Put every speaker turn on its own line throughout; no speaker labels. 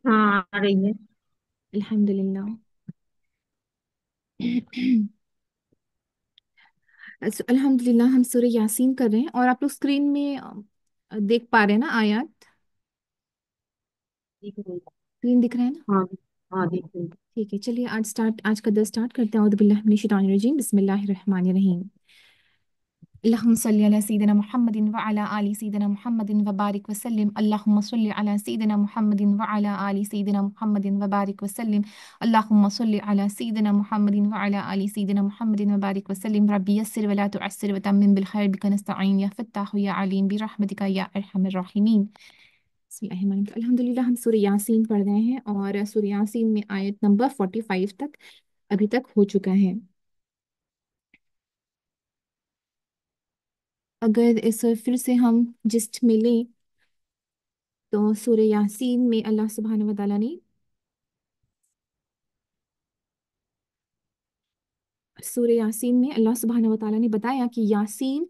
हाँ, आ रही है।
अल्हम्दुलिल्लाह। अल्हम्दुलिल्लाह हम सूरह यासीन कर रहे हैं और आप लोग स्क्रीन में देख पा रहे हैं ना आयत।
देख रही हूँ।
स्क्रीन दिख रहा है ना।
हाँ। हाँ, देख रही हूँ।
ठीक है, चलिए आज का दस स्टार्ट करते हैं। औज़ु बिल्लाहि मिनश शैतानिर रजीम, बिस्मिल्लाहिर रहमानिर रहीम। अल्लाहुम्मा सल्ली अला सय्यिदिना मुहम्मदिन व अला आलि सय्यिदिना मुहम्मदिन व बारिक व सल्लिम। अल्लाहुम्मा सल्ली अला सय्यिदिना मुहम्मदिन व अला आलि सय्यिदिना मुहम्मदिन व बारिक व सल्लिम। अल्लाहुम्मा सल्ली अला सय्यिदिना मुहम्मदिन व अला आलि सय्यिदिना मुहम्मदिन व बारिक व सल्लिम। रब्बी यस्सिर व ला तुअस्सिर व तम्मिम बिल खैर बिका नस्तईन या फत्ताहु या अलीम बिरहमतिका या अरहमर राहिमीन। बिस्मिल्लाहिर्रहमानिर्रहीम। अल्हम्दुलिल्लाह हम सूरह यासीन पढ़ रहे हैं और सूरह यासीन में आयत नंबर 45 तक अभी तक हो चुका है। अगर इस फिर से हम जिस्ट में लें तो सूरह यासीन में अल्लाह सुब्हानहू व तआला ने सूरह यासीन में अल्लाह सुब्हानहू व तआला ने बताया कि यासीन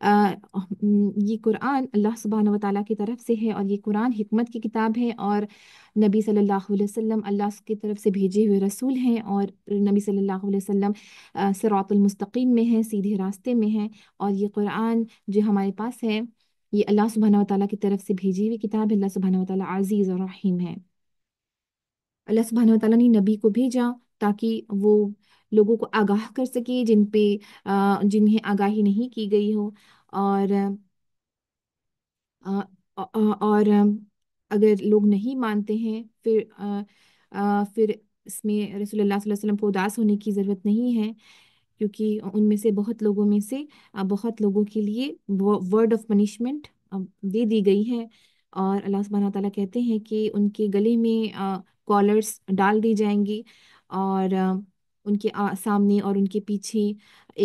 ये कुरान अल्लाह सुब्हानहू व तआला की तरफ से है और ये कुरान हिकमत की किताब है और नबी सल्लल्लाहु अलैहि वसल्लम अल्लाह की तरफ से भेजे हुए रसूल हैं और नबी सल्लल्लाहु अलैहि वसल्लम सिरातुल मुस्तकीम में है, सीधे रास्ते में है। और ये कुरान जो हमारे पास है ये अल्लाह सुब्हानहू व तआला की तरफ से भेजी हुई किताब है। अल्लाह सुब्हानहू व तआला अजीज और रहीम है। अल्लाह सुब्हानहू व तआला ने नबी को भेजा ताकि वो लोगों को आगाह कर सके जिन पे जिन्हें आगाही नहीं की गई हो। और और अगर लोग नहीं मानते हैं फिर इसमें रसूलुल्लाह सल्लल्लाहु अलैहि वसल्लम को उदास होने की ज़रूरत नहीं है, क्योंकि उनमें से बहुत लोगों में से बहुत लोगों के लिए वो वर्ड ऑफ पनिशमेंट दे दी गई है। और अल्लाह सुब्हानहू व तआला कहते हैं कि उनके गले में कॉलर्स डाल दी जाएंगी और उनके सामने और उनके पीछे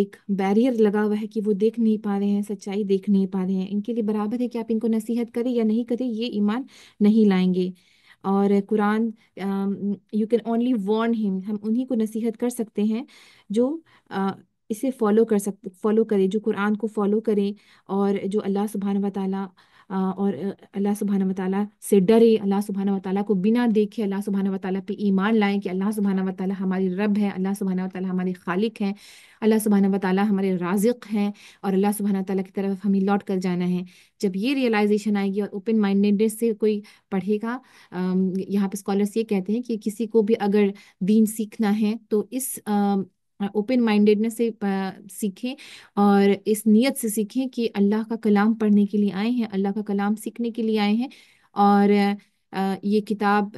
एक बैरियर लगा हुआ है कि वो देख नहीं पा रहे हैं, सच्चाई देख नहीं पा रहे हैं। इनके लिए बराबर है कि आप इनको नसीहत करें या नहीं करें, ये ईमान नहीं लाएंगे। और Quran you can only warn him, हम उन्हीं को नसीहत कर सकते हैं जो अ, इसे फॉलो करे, जो कुरान को फॉलो करे और जो अल्लाह सुब्हानहू व तआला और अल्लाह सुब्हानहू व तआला से डरे, अल्लाह सुब्हानहू व तआला को बिना देखे अल्लाह सुब्हानहू व तआला पे ईमान लाएं कि अल्लाह सुब्हानहू व तआला हमारी रब है, अल्लाह सुब्हानहू व तआला हमारे खालिक हैं, अल्लाह सुब्हानहू व तआला हमारे राज़िक हैं और अल्लाह सुब्हानहू व तआला की तरफ हमें लौट कर जाना है। जब ये रियलाइजेशन आएगी और ओपन माइंडेडनेस से कोई पढ़ेगा, यहाँ पे स्कॉलर्स ये कहते हैं कि किसी को भी अगर दीन सीखना है तो इस ओपन माइंडेडनेस से सीखें और इस नियत से सीखें कि अल्लाह का कलाम पढ़ने के लिए आए हैं, अल्लाह का कलाम सीखने के लिए आए हैं। और ये किताब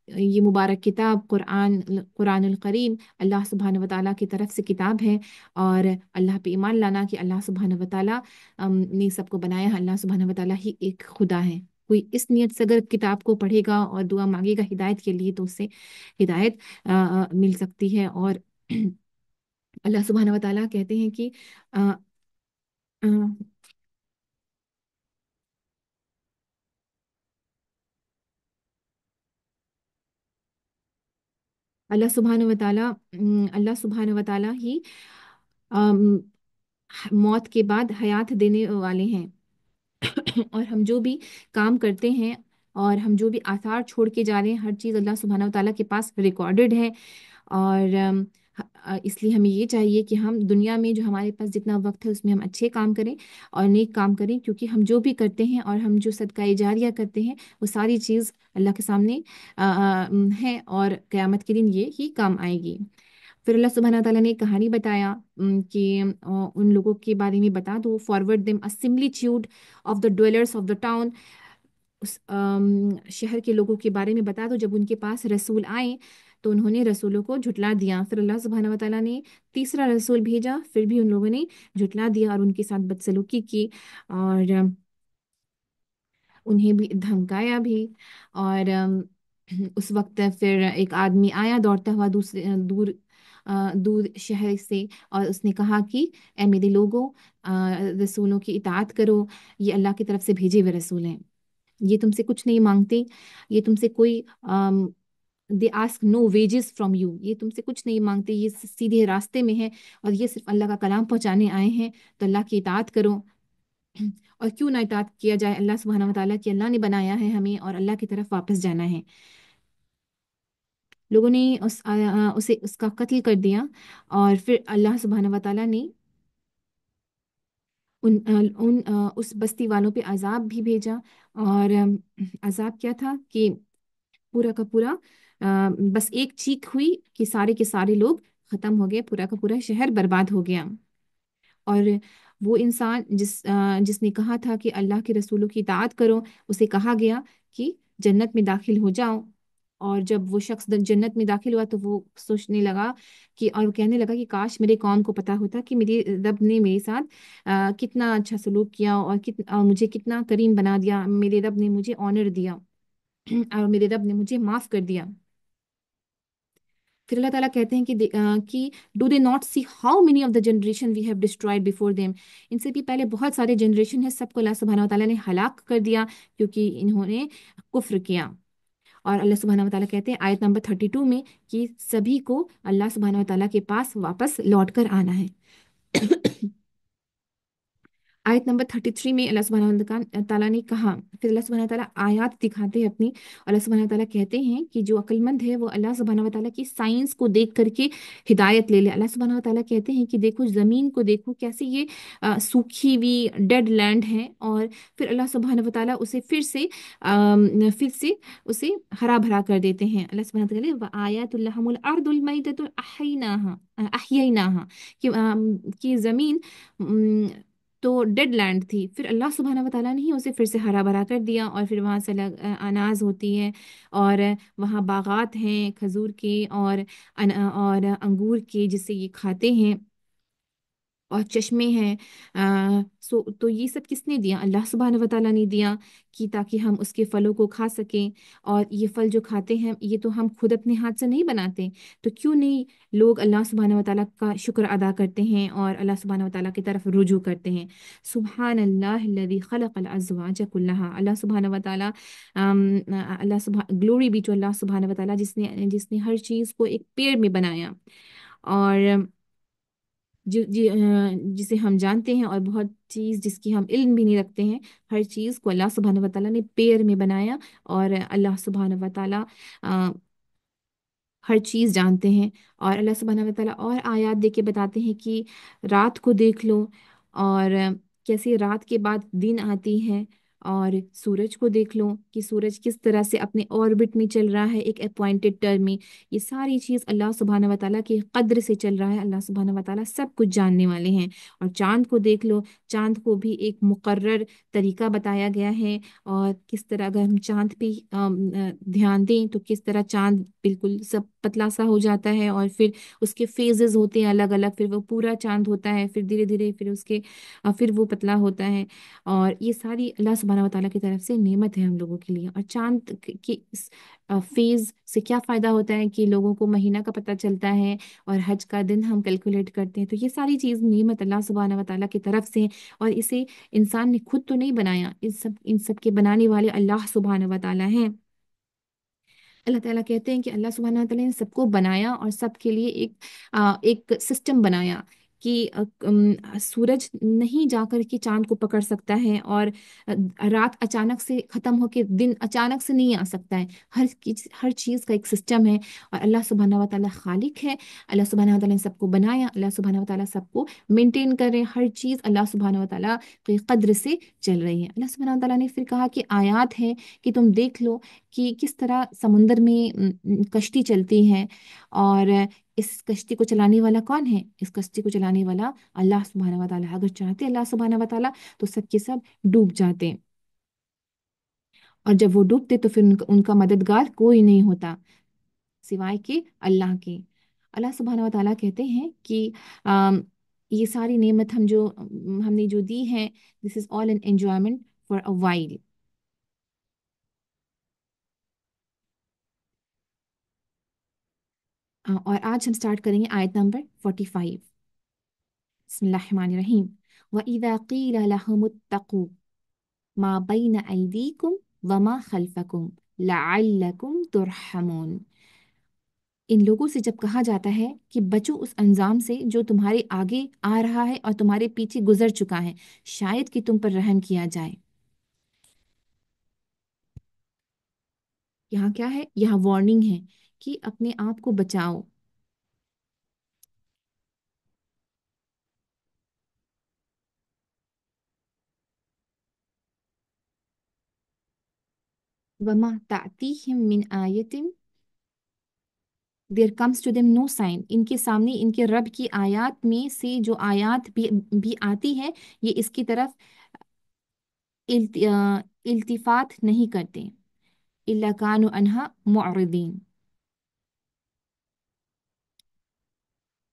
ये मुबारक किताब कुरानुल करीम अल्लाह सुब्हानहू व तआला की तरफ से किताब है। और अल्लाह पे ईमान लाना कि अल्लाह सुब्हानहू व तआला ने सबको बनाया है, अल्लाह सुब्हानहू व तआला ही एक खुदा है। कोई इस नियत से अगर किताब को पढ़ेगा और दुआ मांगेगा हिदायत के लिए तो उससे हिदायत मिल सकती है। और अल्लाह सुब्हानहू व तआला कहते हैं कि अ, अ, अल्लाह सुब्हानहू व तआला ही अम, मौत के बाद हयात देने वाले हैं। और हम जो भी काम करते हैं और हम जो भी आसार छोड़ के जा रहे हैं, हर चीज़ अल्लाह सुब्हानहू व तआला के पास रिकॉर्डेड है। और इसलिए हमें ये चाहिए कि हम दुनिया में जो हमारे पास जितना वक्त है उसमें हम अच्छे काम करें और नेक काम करें, क्योंकि हम जो भी करते हैं और हम जो सदका जारिया करते हैं वो सारी चीज़ अल्लाह के सामने है और क़यामत के दिन ये ही काम आएगी। फिर अल्लाह सुब्हानहू व तआला ने एक कहानी बताया कि उन लोगों के बारे में बता दो, forward them a similitude of the dwellers of the town, उस शहर के लोगों के बारे में बता दो जब उनके पास रसूल आए तो उन्होंने रसूलों को झुटला दिया। फिर अल्लाह सुब्हानहू व तआला ने तीसरा रसूल भेजा, फिर भी उन लोगों ने झुटला दिया और उनके साथ बदसलूकी की और उन्हें भी धमकाया भी। और उस वक्त फिर एक आदमी आया दौड़ता हुआ दूर शहर से और उसने कहा कि ए मेरे लोगों, रसूलों की इताअत करो, ये अल्लाह की तरफ से भेजे हुए रसूल हैं, ये तुमसे कुछ नहीं मांगते, ये तुमसे कोई they ask no wages from you, ये तुमसे कुछ नहीं मांगते, ये सीधे रास्ते में है और ये सिर्फ अल्लाह का कलाम पहुंचाने आए हैं, तो अल्लाह की इताअत करो। اور کیوں نہ اطاعت کیا جائے اللہ سبحانہ و تعالیٰ کی، اللہ نے بنایا ہے ہمیں اور اللہ کی طرف واپس جانا ہے۔ لوگوں نے اسے اس کا قتل کر دیا، اور پھر اللہ سبحانہ و تعالیٰ نے اس بستی والوں پہ عذاب بھی بھیجا۔ اور عذاب کیا تھا کہ پورا کا پورا بس ایک چیخ ہوئی کہ سارے کے سارے لوگ ختم ہو گئے، پورا کا پورا شہر برباد ہو گیا۔ اور وہ انسان جس نے کہا تھا کہ اللہ کے رسولوں کی اطاعت کرو، اسے کہا گیا کہ جنت میں داخل ہو جاؤ۔ اور جب وہ شخص جنت میں داخل ہوا تو وہ سوچنے لگا کہ، اور کہنے لگا کہ کاش میرے قوم کو پتا ہوتا کہ میرے رب نے میرے ساتھ کتنا اچھا سلوک کیا، اور مجھے کتنا کریم بنا دیا، میرے رب نے مجھے آنر دیا اور میرے رب نے مجھے معاف کر دیا۔ پھر اللہ تعالیٰ کہتے ہیں کہ do they not see how many of the generation we have destroyed before them, ان سے بھی پہلے بہت سارے جنریشن ہیں، سب کو اللہ سبحانہ و تعالیٰ نے ہلاک کر دیا کیونکہ انہوں نے کفر کیا۔ اور اللہ سبحانہ و تعالیٰ کہتے ہیں آیت نمبر 32 میں کہ سبھی کو اللہ سبحانہ و تعالیٰ کے پاس واپس لوٹ کر آنا ہے۔ آیت نمبر 33 میں اللہ سبحانہ تعالیٰ نے کہا، پھر اللہ سبحانہ تعالیٰ آیات دکھاتے ہیں اپنی، اللہ سبحانہ تعالیٰ کہتے ہیں کہ جو عقل مند ہے وہ اللہ سبحانہ تعالیٰ کی سائنس کو دیکھ کر کے ہدایت لے لے۔ اللہ سبحانہ تعالیٰ کہتے ہیں کہ دیکھو زمین کو، دیکھو کیسے یہ سوکھی ہوئی ڈیڈ لینڈ ہے، اور پھر اللہ سبحانہ تعالیٰ اسے پھر سے اسے ہرا بھرا کر دیتے ہیں۔ اللہ سبحانہ تعالیٰ وآیات لہم الارض المیتۃ کہ زمین تو ڈیڈ لینڈ تھی، پھر اللہ سبحانہ و تعالیٰ نے ہی اسے پھر سے ہرا بھرا کر دیا، اور پھر وہاں سے اناج ہوتی ہے، اور وہاں باغات ہیں کھجور کے اور انگور کے جسے یہ کھاتے ہیں، اور چشمے ہیں۔ تو یہ سب کس نے دیا؟ اللہ سبحانہ و تعالیٰ نے دیا، کہ تاکہ ہم اس کے پھلوں کو کھا سکیں۔ اور یہ پھل جو کھاتے ہیں یہ تو ہم خود اپنے ہاتھ سے نہیں بناتے، تو کیوں نہیں لوگ اللہ سبحانہ و تعالیٰ کا شکر ادا کرتے ہیں اور اللہ سبحانہ و تعالیٰ کی طرف رجوع کرتے ہیں؟ سبحان اللہ الذی خلق الازواج کلہا، اللہ سبحانہ و تعالیٰ گلوری بھی ٹو اللہ سبحانہ و تعالیٰ جس نے ہر چیز کو ایک پیڑ میں بنایا، اور جسے ہم جانتے ہیں، اور بہت چیز جس کی ہم علم بھی نہیں رکھتے ہیں، ہر چیز کو اللہ سبحانہ و تعالیٰ نے پیر میں بنایا، اور اللہ سبحانہ و تعالیٰ ہر چیز جانتے ہیں۔ اور اللہ سبحانہ و تعالیٰ اور آیات دے کے بتاتے ہیں کہ رات کو دیکھ لو، اور کیسے رات کے بعد دن آتی ہے، اور سورج کو دیکھ لو کہ سورج کس طرح سے اپنے آربٹ میں چل رہا ہے ایک اپوائنٹڈ ٹرم میں۔ یہ ساری چیز اللہ سبحانہ و تعالیٰ کی قدر سے چل رہا ہے، اللہ سبحانہ و تعالیٰ سب کچھ جاننے والے ہیں۔ اور چاند کو دیکھ لو، چاند کو بھی ایک مقرر طریقہ بتایا گیا ہے، اور کس طرح اگر ہم چاند پہ دھیان دیں تو کس طرح چاند بالکل سب پتلا سا ہو جاتا ہے، اور پھر اس کے فیزز ہوتے ہیں الگ الگ، پھر وہ پورا چاند ہوتا ہے، پھر دھیرے دھیرے پھر وہ پتلا ہوتا ہے۔ اور یہ ساری اللہ سبحانہ و تعالیٰ کی طرف سے نعمت ہے ہم لوگوں کے لیے۔ اور چاند کی اس فیز سے کیا فائدہ ہوتا ہے کہ لوگوں کو مہینہ کا پتہ چلتا ہے، اور حج کا دن ہم کیلکولیٹ کرتے ہیں، تو یہ ساری چیز نعمت اللہ سبحانہ و تعالیٰ کی طرف سے، اور اسے انسان نے خود تو نہیں بنایا، ان سب کے بنانے والے اللہ سبحانہ و تعالیٰ ہیں۔ اللہ تعالیٰ کہتے ہیں کہ اللہ سبحانہ و تعالیٰ نے سب کو بنایا اور سب کے لیے ایک سسٹم بنایا کہ سورج نہیں جا کر کے چاند کو پکڑ سکتا ہے، اور رات اچانک سے ختم ہو کے دن اچانک سے نہیں آ سکتا ہے، ہر چیز کا ایک سسٹم ہے۔ اور اللہ سبحانہ و تعالیٰ خالق ہے، اللہ سبحانہ و تعالیٰ نے سب کو بنایا، اللہ سبحانہ و تعالیٰ سب کو مینٹین کر رہے ہیں، ہر چیز اللہ سبحانہ و تعالیٰ کی قدر سے چل رہی ہے۔ اللہ سبحانہ و تعالیٰ نے پھر کہا کہ آیات ہے کہ تم دیکھ لو کہ کس طرح سمندر میں کشتی چلتی ہے، اور اس کشتی کو چلانے والا کون ہے؟ اس کشتی کو چلانے والا اللہ سبحانہ و تعالیٰ۔ اگر چاہتے اللہ سبحانہ و تعالیٰ تو سب کے سب ڈوب جاتے، اور جب وہ ڈوبتے تو پھر ان کا مددگار کوئی نہیں ہوتا سوائے کہ اللہ کے۔ اللہ سبحانہ و تعالیٰ کہتے ہیں کہ یہ ساری نعمت ہم نے جو دی ہے، this is all an enjoyment for a while. اور آج ہم سٹارٹ کریں گے آیت نمبر 45۔ بسم اللہ الرحمن الرحیم۔ وَإِذَا قِيلَ لَهُمُ اتَّقُوا مَا بَيْنَ أَيْدِيكُمْ وَمَا خَلْفَكُمْ لَعَلَّكُمْ تُرْحَمُونَ۔ इन लोगों से जब कहा जाता है कि बचो उस अंजाम से जो तुम्हारे आगे आ रहा है और तुम्हारे पीछे गुजर चुका है, शायद कि तुम पर रहम किया जाए। यहाँ क्या है, यहाँ वार्निंग है कि अपने आप को बचाओ। वमा तातीहिम मिन आयतिन, there comes to them no sign, इनके सामने इनके रब की आयत में से जो आयत भी आती है, ये इसकी तरफ इल्तिफात नहीं करते। इल्ला कानु अनहा मुअरिदीन।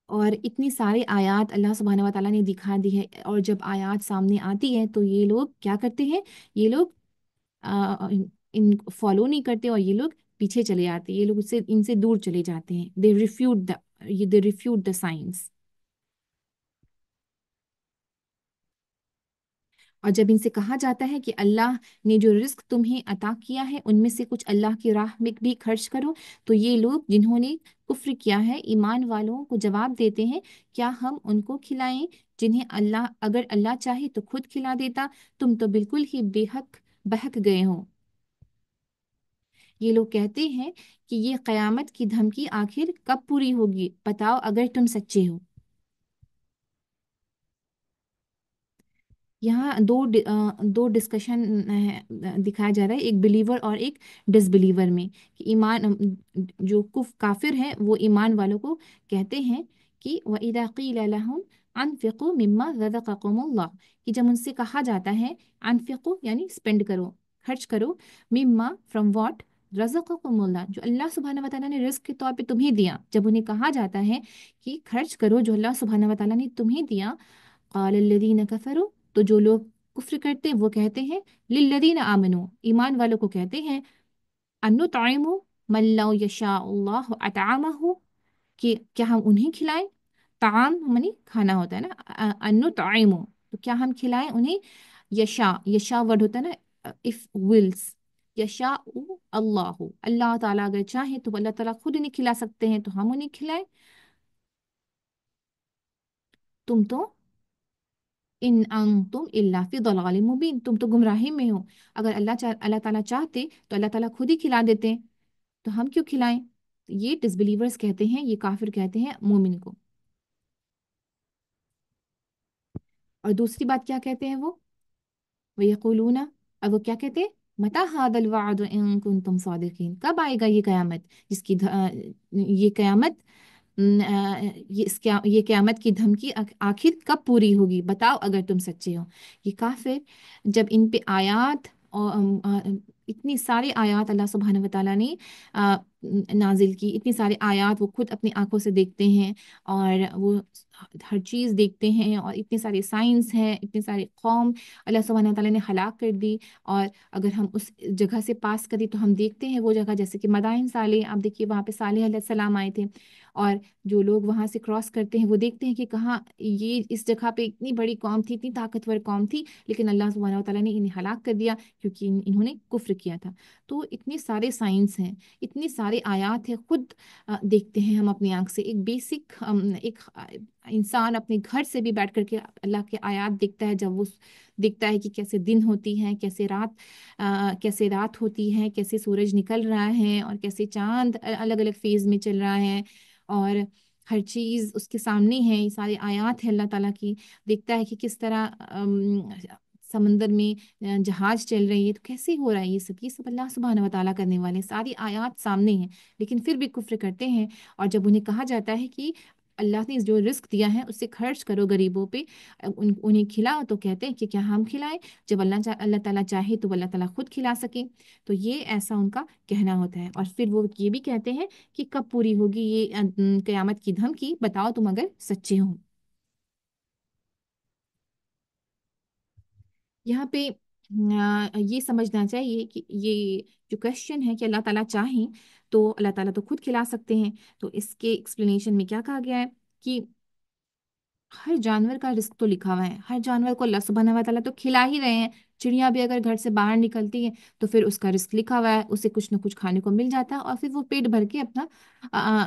और इतनी सारी आयत अल्लाह सुब्हानहू व तआला ने दिखा दी है, और जब आयत सामने आती है तो ये लोग क्या करते हैं, ये लोग इन फॉलो नहीं करते, और ये लोग पीछे चले जाते हैं, ये लोग इससे इनसे दूर चले जाते हैं। दे रिफ्यूट द साइंस। और जब इनसे कहा जाता है कि अल्लाह ने जो रिस्क तुम्हें अता किया है उनमें से कुछ अल्लाह की राह में भी खर्च करो, तो ये लोग जिन्होंने कुफ्र किया है ईमान वालों को जवाब देते हैं, क्या हम उनको खिलाएं जिन्हें अल्लाह, अगर अल्लाह चाहे तो खुद खिला देता, तुम तो बिल्कुल ही बेहक बहक गए हो। ये लोग कहते हैं कि ये कयामत की धमकी आखिर कब पूरी होगी, बताओ अगर तुम सच्चे हो। यहाँ दो डिस्कशन दिखाया जा रहा है, एक बिलीवर और एक डिसबिलीवर में, कि ईमान जो काफिर है वो ईमान वालों को कहते हैं कि व इदा क़ील लहुम अनफ़िक़ू मिम्मा रज़क़कुमुल्लाह, कि जब उनसे कहा जाता है अनफ़िक़ू यानी स्पेंड करो, खर्च करो, मिम्मा फ्रॉम व्हाट रज़क़कुमुल्लाह, जो अल्लाह सुब्हानहू व तआला ने रिस्क के तौर पे तुम्हें दिया, जब उन्हें कहा जाता है कि खर्च करो जो अल्लाह सुब्हानहू व तआला ने तुम्हें दिया, क़ालल्लज़ीन कफ़रू, तो जो लोग कुफ्र करते हैं वो कहते हैं, लिल्लज़ीन आमनू, ईमान वालों को कहते हैं, अन्नुतइमु मन लौ यशाअल्लाहु अतअमहु, कि क्या हम उन्हें खिलाएं। ताम मनी खाना होता है ना, अन्नुतइमु, तो क्या हम खिलाएं उन्हें। यशा, यशा वर्ड होता है ना, इफ विल्स, यशा अल्लाह, अल्लाह ताला अगर चाहे तो अल्लाह ताला खुद उन्हें खिला सकते हैं, तो हम उन्हें खिलाएं। तुम तो इन अंतुम इल्ला फी दलालिम मुबीन, तुम तो गुमराही में हो। अगर अल्लाह ताला चाहते तो अल्लाह ताला खुद ही खिला देते, तो हम क्यों खिलाएं। ये डिसबिलीवर्स कहते हैं, ये काफिर कहते हैं मोमिन को। और दूसरी बात क्या कहते हैं वो यक़ूलूना, अब वो क्या कहते हैं, मता हादल वाद इन कुंतुम सादिकीन, कब आएगा ये कयामत, ये कयामत, ये क़यामत की धमकी आखिर कब पूरी होगी, बताओ अगर तुम सच्चे हो। ये काफिर जब इन पे आयात और इतनी सारी आयात अल्लाह सुब्हानहू व तआला ने नाजिल की, इतनी सारी आयात वो खुद अपनी आंखों से देखते हैं, और वो हर चीज़ देखते हैं, और इतनी सारी साइंस हैं, इतनी सारी कौम अल्लाह सुब्हानहू व तआला ने हलाक कर दी। और अगर हम उस जगह से पास करें तो हम देखते हैं वो जगह, जैसे कि मदाइन साले, आप देखिए वहाँ पे सालेह अलैहिस्सलाम आए थे, और जो लोग वहाँ से क्रॉस करते हैं वो देखते हैं कि कहाँ ये इस जगह पे इतनी बड़ी कौम थी, इतनी ताकतवर कौम थी, लेकिन अल्लाह सुब्हानहू व तआला ने इन्हें हलाक कर दिया क्योंकि इन्होंने कुफ्र किया था। तो इतने सारे साइंस हैं, इतनी सारे आयात हैं, खुद देखते हैं हम अपनी आंख से। एक बेसिक एक इंसान अपने घर से भी बैठ करके अल्लाह के आयात देखता है, जब वो देखता है कि कैसे दिन होती हैं, कैसे रात होती है, कैसे सूरज निकल रहा है, और कैसे चांद अलग अलग फेज में चल रहा है, और हर चीज़ उसके सामने है, ये सारे आयात है अल्लाह ताला की। देखता है कि किस तरह समंदर में जहाज चल रही है, तो कैसे हो रहा है ये सब अल्लाह सुब्हानहू व तआला करने वाले, सारी आयात सामने हैं, लेकिन फिर भी कुफ्र करते हैं। और जब उन्हें कहा जाता है कि अल्लाह ने जो रिस्क दिया है उससे खर्च करो गरीबों पे, उन्हें खिलाओ, तो कहते हैं कि क्या हम खिलाएं, जब अल्लाह ताला चाहे तो अल्लाह ताला खुद खिला सके। तो ये ऐसा उनका कहना होता है। और फिर वो ये भी कहते हैं कि कब पूरी होगी ये कयामत की धमकी, बताओ तुम अगर सच्चे हो। यहाँ पे ये समझना चाहिए कि ये जो क्वेश्चन है कि अल्लाह ताला चाहें तो अल्लाह ताला तो खुद खिला सकते हैं, तो इसके एक्सप्लेनेशन में क्या कहा गया है कि हर जानवर का रिस्क तो लिखा हुआ है, हर जानवर को अल्लाह सुब्हानहू व तआला तो खिला ही रहे हैं, चिड़िया भी अगर घर से बाहर निकलती है तो फिर उसका रिस्क लिखा हुआ है, उसे कुछ ना कुछ खाने को मिल जाता है और फिर वो पेट भर के अपना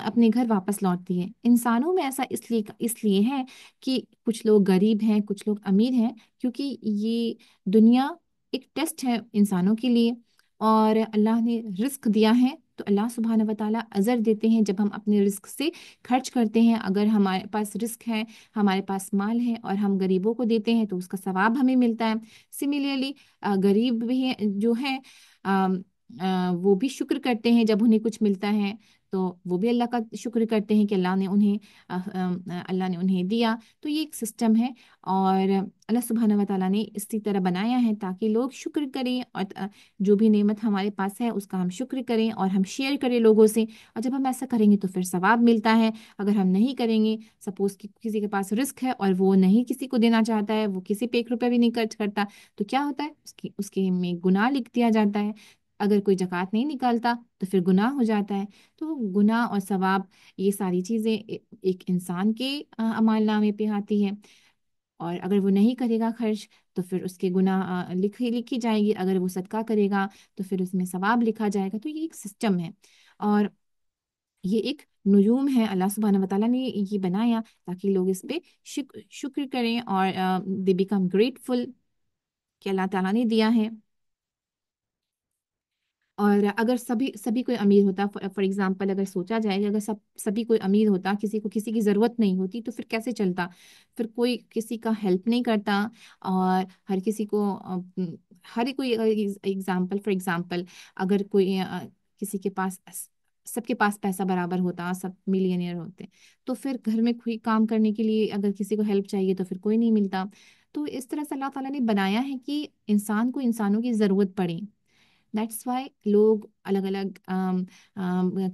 अपने घर वापस लौटती है। इंसानों में ऐसा इसलिए इसलिए है कि कुछ लोग गरीब हैं, कुछ लोग अमीर हैं, क्योंकि ये दुनिया एक टेस्ट है इंसानों के लिए। और अल्लाह ने रिस्क दिया है तो अल्लाह सुब्हानहू व तआला अजर देते हैं जब हम अपने रिस्क से खर्च करते हैं। अगर हमारे पास रिस्क है, हमारे पास माल है और हम गरीबों को देते हैं तो उसका सवाब हमें मिलता है। सिमिलरली गरीब भी हैं जो हैं, वो भी शुक्र करते हैं जब उन्हें कुछ मिलता है, तो वो भी अल्लाह का शुक्र करते हैं कि अल्लाह ने उन्हें दिया। तो ये एक सिस्टम है और अल्लाह सुब्हानहू व तआला ने इसी तरह बनाया है ताकि लोग शुक्र करें और जो भी नेमत हमारे पास है उसका हम शुक्र करें और हम शेयर करें लोगों से। और जब हम ऐसा करेंगे तो फिर सवाब मिलता है। अगर हम नहीं करेंगे, सपोज कि किसी के पास रिस्क है और वो नहीं किसी को देना चाहता है, वो किसी पे 1 रुपया भी नहीं खर्च करता, तो क्या होता है, उसके उसके में गुनाह लिख दिया जाता है। अगर कोई जक़ात नहीं निकालता तो फिर गुनाह हो जाता है। तो गुनाह और सवाब, ये सारी चीज़ें एक इंसान के अमाल नामे पे आती है। और अगर वो नहीं करेगा खर्च तो फिर उसके गुनाह लिखी जाएगी, अगर वो सदका करेगा तो फिर उसमें सवाब लिखा जाएगा। तो ये एक सिस्टम है और ये एक नुजूम है, अल्लाह सुब्हानहू व तआला ने ये बनाया ताकि लोग इस पे शुक्र करें और दे बिकम ग्रेटफुल कि अल्लाह ताला ने दिया है। और अगर सभी सभी कोई अमीर होता, फॉर एग्जांपल अगर सोचा जाए कि अगर सभी कोई अमीर होता, किसी को किसी की ज़रूरत नहीं होती, तो फिर कैसे चलता। फिर कोई किसी का हेल्प नहीं करता और हर किसी को हर एक कोई एग्जांपल फॉर एग्जांपल अगर कोई किसी के पास सबके पास पैसा बराबर होता, सब मिलियनियर होते, तो फिर घर में कोई काम करने के लिए अगर किसी को हेल्प चाहिए तो फिर कोई नहीं मिलता। तो इस तरह से अल्लाह ताला ने बनाया है कि इंसान को इंसानों की ज़रूरत पड़े। दैट्स वाई लोग अलग अलग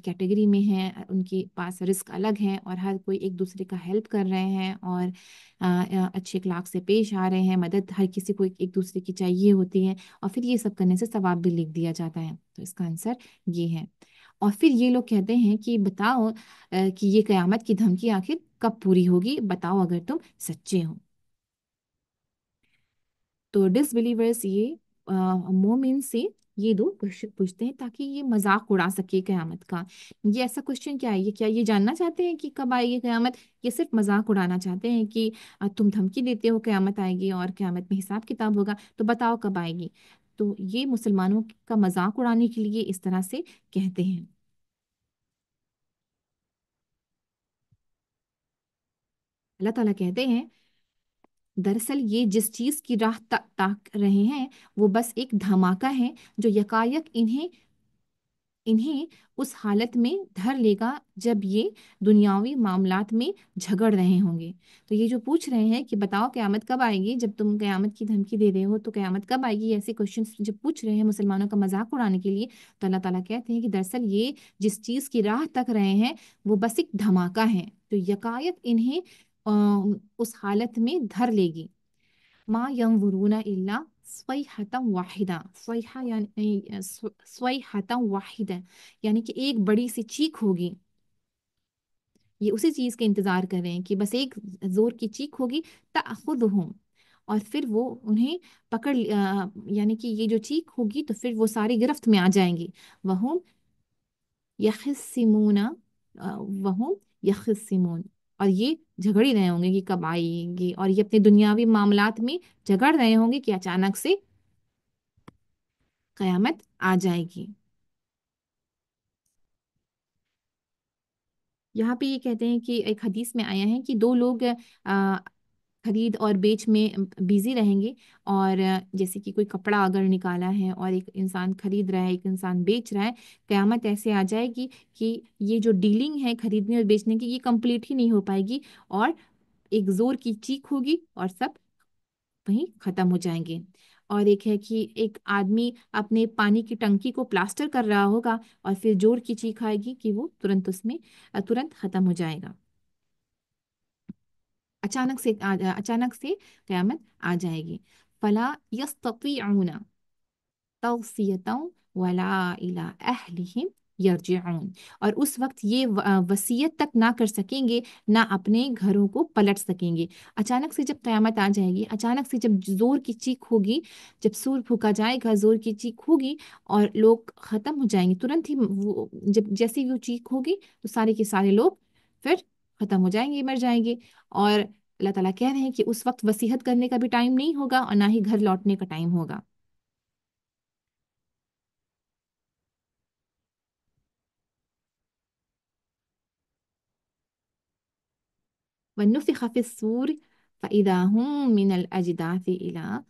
कैटेगरी में हैं, उनके पास रिस्क अलग है और हर कोई एक दूसरे का हेल्प कर रहे हैं और अच्छे अखलाक से पेश आ रहे हैं। मदद हर किसी को एक दूसरे की चाहिए होती है और फिर ये सब करने से सवाब भी लिख दिया जाता है। तो इसका आंसर ये है। और फिर ये लोग कहते हैं कि बताओ कि ये कयामत की धमकी आखिर कब पूरी होगी, बताओ अगर तुम सच्चे हो। तो डिसबिलीवर्स ये मोमिन से ये दो क्वेश्चन पूछते हैं ताकि ये मजाक उड़ा सके कयामत का। ये ऐसा क्वेश्चन क्या है, ये क्या ये जानना चाहते हैं कि कब आएगी कयामत, ये सिर्फ मजाक उड़ाना चाहते हैं कि तुम धमकी देते हो कयामत आएगी और कयामत में हिसाब किताब होगा, तो बताओ कब आएगी। तो ये मुसलमानों का मजाक उड़ाने के लिए इस तरह से कहते हैं। अल्लाह ताला कहते हैं, दरअसल ये जिस चीज की राह ताक रहे हैं वो बस एक धमाका है जो यकायक इन्हें इन्हें उस हालत में धर लेगा जब ये दुनियावी मामलात में झगड़ रहे होंगे। तो ये जो पूछ रहे हैं कि बताओ क़यामत कब आएगी, जब तुम क़यामत की धमकी दे रहे हो तो क़यामत कब आएगी, ऐसे क्वेश्चन जब पूछ रहे हैं मुसलमानों का मजाक उड़ाने के लिए, तो अल्लाह ताला कहते हैं कि दरअसल ये जिस चीज़ की राह तक रहे हैं वो बस एक धमाका है जो यकायक इन्हें उस हालत में धर लेगी। मा यंजुरूना इल्ला स्वैहतम वाहिदा, स्वैहा यानी स्वैहतम वाहिदा, यानी कि एक बड़ी सी चीख होगी। ये उसी चीज के इंतजार कर रहे हैं कि बस एक जोर की चीख होगी, ताखुदहुम, और फिर वो उन्हें यानी कि ये जो चीख होगी तो फिर वो सारी गिरफ्त में आ जाएंगी। वहुम यखसिमूना, वहुम यखसिमून, और ये झगड़ ही रहे होंगे कि कब आएगी, और ये अपने दुनियावी मामलात में झगड़ रहे होंगे कि अचानक से कयामत आ जाएगी। यहाँ पे ये कहते हैं कि एक हदीस में आया है कि दो लोग खरीद और बेच में बिजी रहेंगे। और जैसे कि कोई कपड़ा अगर निकाला है और एक इंसान खरीद रहा है, एक इंसान बेच रहा है, कयामत ऐसे आ जाएगी कि ये जो डीलिंग है खरीदने और बेचने की, ये कंप्लीट ही नहीं हो पाएगी और एक जोर की चीख होगी और सब वहीं खत्म हो जाएंगे। और एक है कि एक आदमी अपने पानी की टंकी को प्लास्टर कर रहा होगा और फिर जोर की चीख आएगी कि वो तुरंत उसमें तुरंत खत्म हो जाएगा। अचानक से कयामत आ जाएगी। फला यस्ततीउना तौसियतन वला इला अहलिहिम यरजिऊन, और उस वक्त ये वसीयत तक ना कर सकेंगे, ना अपने घरों को पलट सकेंगे। अचानक से जब क़यामत आ जाएगी, अचानक से जब जोर की चीख होगी, जब सूर फूका जाएगा, जोर की चीख होगी और लोग खत्म हो जाएंगे, तुरंत ही वो जब जैसे ही वो चीख होगी तो सारे के सारे लोग फिर खत्म हो जाएंगे, मर जाएंगे। और अल्लाह ताला कह रहे हैं कि उस वक्त वसीयत करने का भी टाइम नहीं होगा और ना ही घर लौटने का टाइम होगा। वनुफिख फिस्सूर फइदा हुम मिनल अजदाथि इला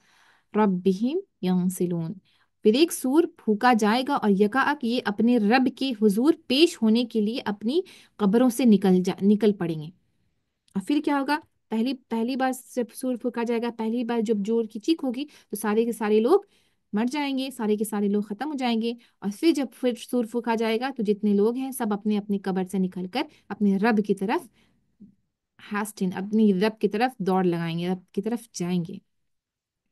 रब्बिहिम यंसिलून। फिर एक सूर फूका जाएगा और यकाअक ये अपने रब के हुजूर पेश होने के लिए अपनी कब्रों से निकल पड़ेंगे। और फिर क्या होगा? पहली पहली बार जब सूर फूका जाएगा, पहली बार जब जोर की चीख होगी तो सारे के सारे लोग मर जाएंगे, सारे के सारे लोग खत्म हो जाएंगे। और फिर जब फिर सूर फूका जाएगा तो जितने लोग हैं सब अपने अपनी कब्र से निकलकर अपने रब की तरफ हास्टिन, अपनी रब की तरफ दौड़ लगाएंगे, रब की तरफ जाएंगे,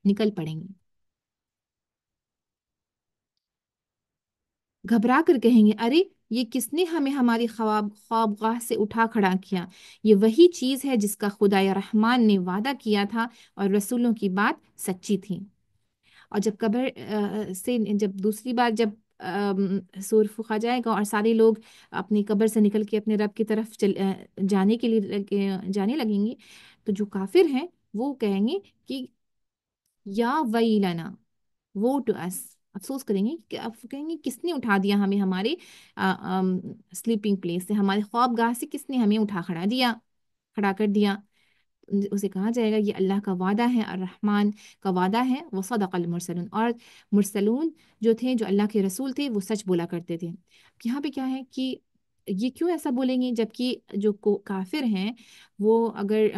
निकल पड़ेंगे। घबरा कर कहेंगे, अरे ये किसने हमें हमारी ख्वाबगाह से उठा खड़ा किया? ये वही चीज है जिसका खुदाया रहमान ने वादा किया था और रसूलों की बात सच्ची थी। और जब कब्र से जब दूसरी बार जब सूर फूका जाएगा और सारे लोग अपनी कब्र से निकल के अपने रब की तरफ जाने के लिए जाने लगेंगे, तो जो काफिर हैं वो कहेंगे कि या वईलना, वो टू अस, अफसोस करेंगे कि अब कहेंगे किसने उठा दिया हमें हमारे स्लीपिंग प्लेस से, हमारे ख्वाबगाह से किसने हमें उठा खड़ा कर दिया। उसे कहा जाएगा ये अल्लाह का वादा है और रहमान का वादा है, वो सदक़ल मुरसलून, और मुरसलून जो थे, जो अल्लाह के रसूल थे, वो सच बोला करते थे। यहाँ पे क्या है कि ये क्यों ऐसा बोलेंगे, जबकि जो काफिर हैं वो अगर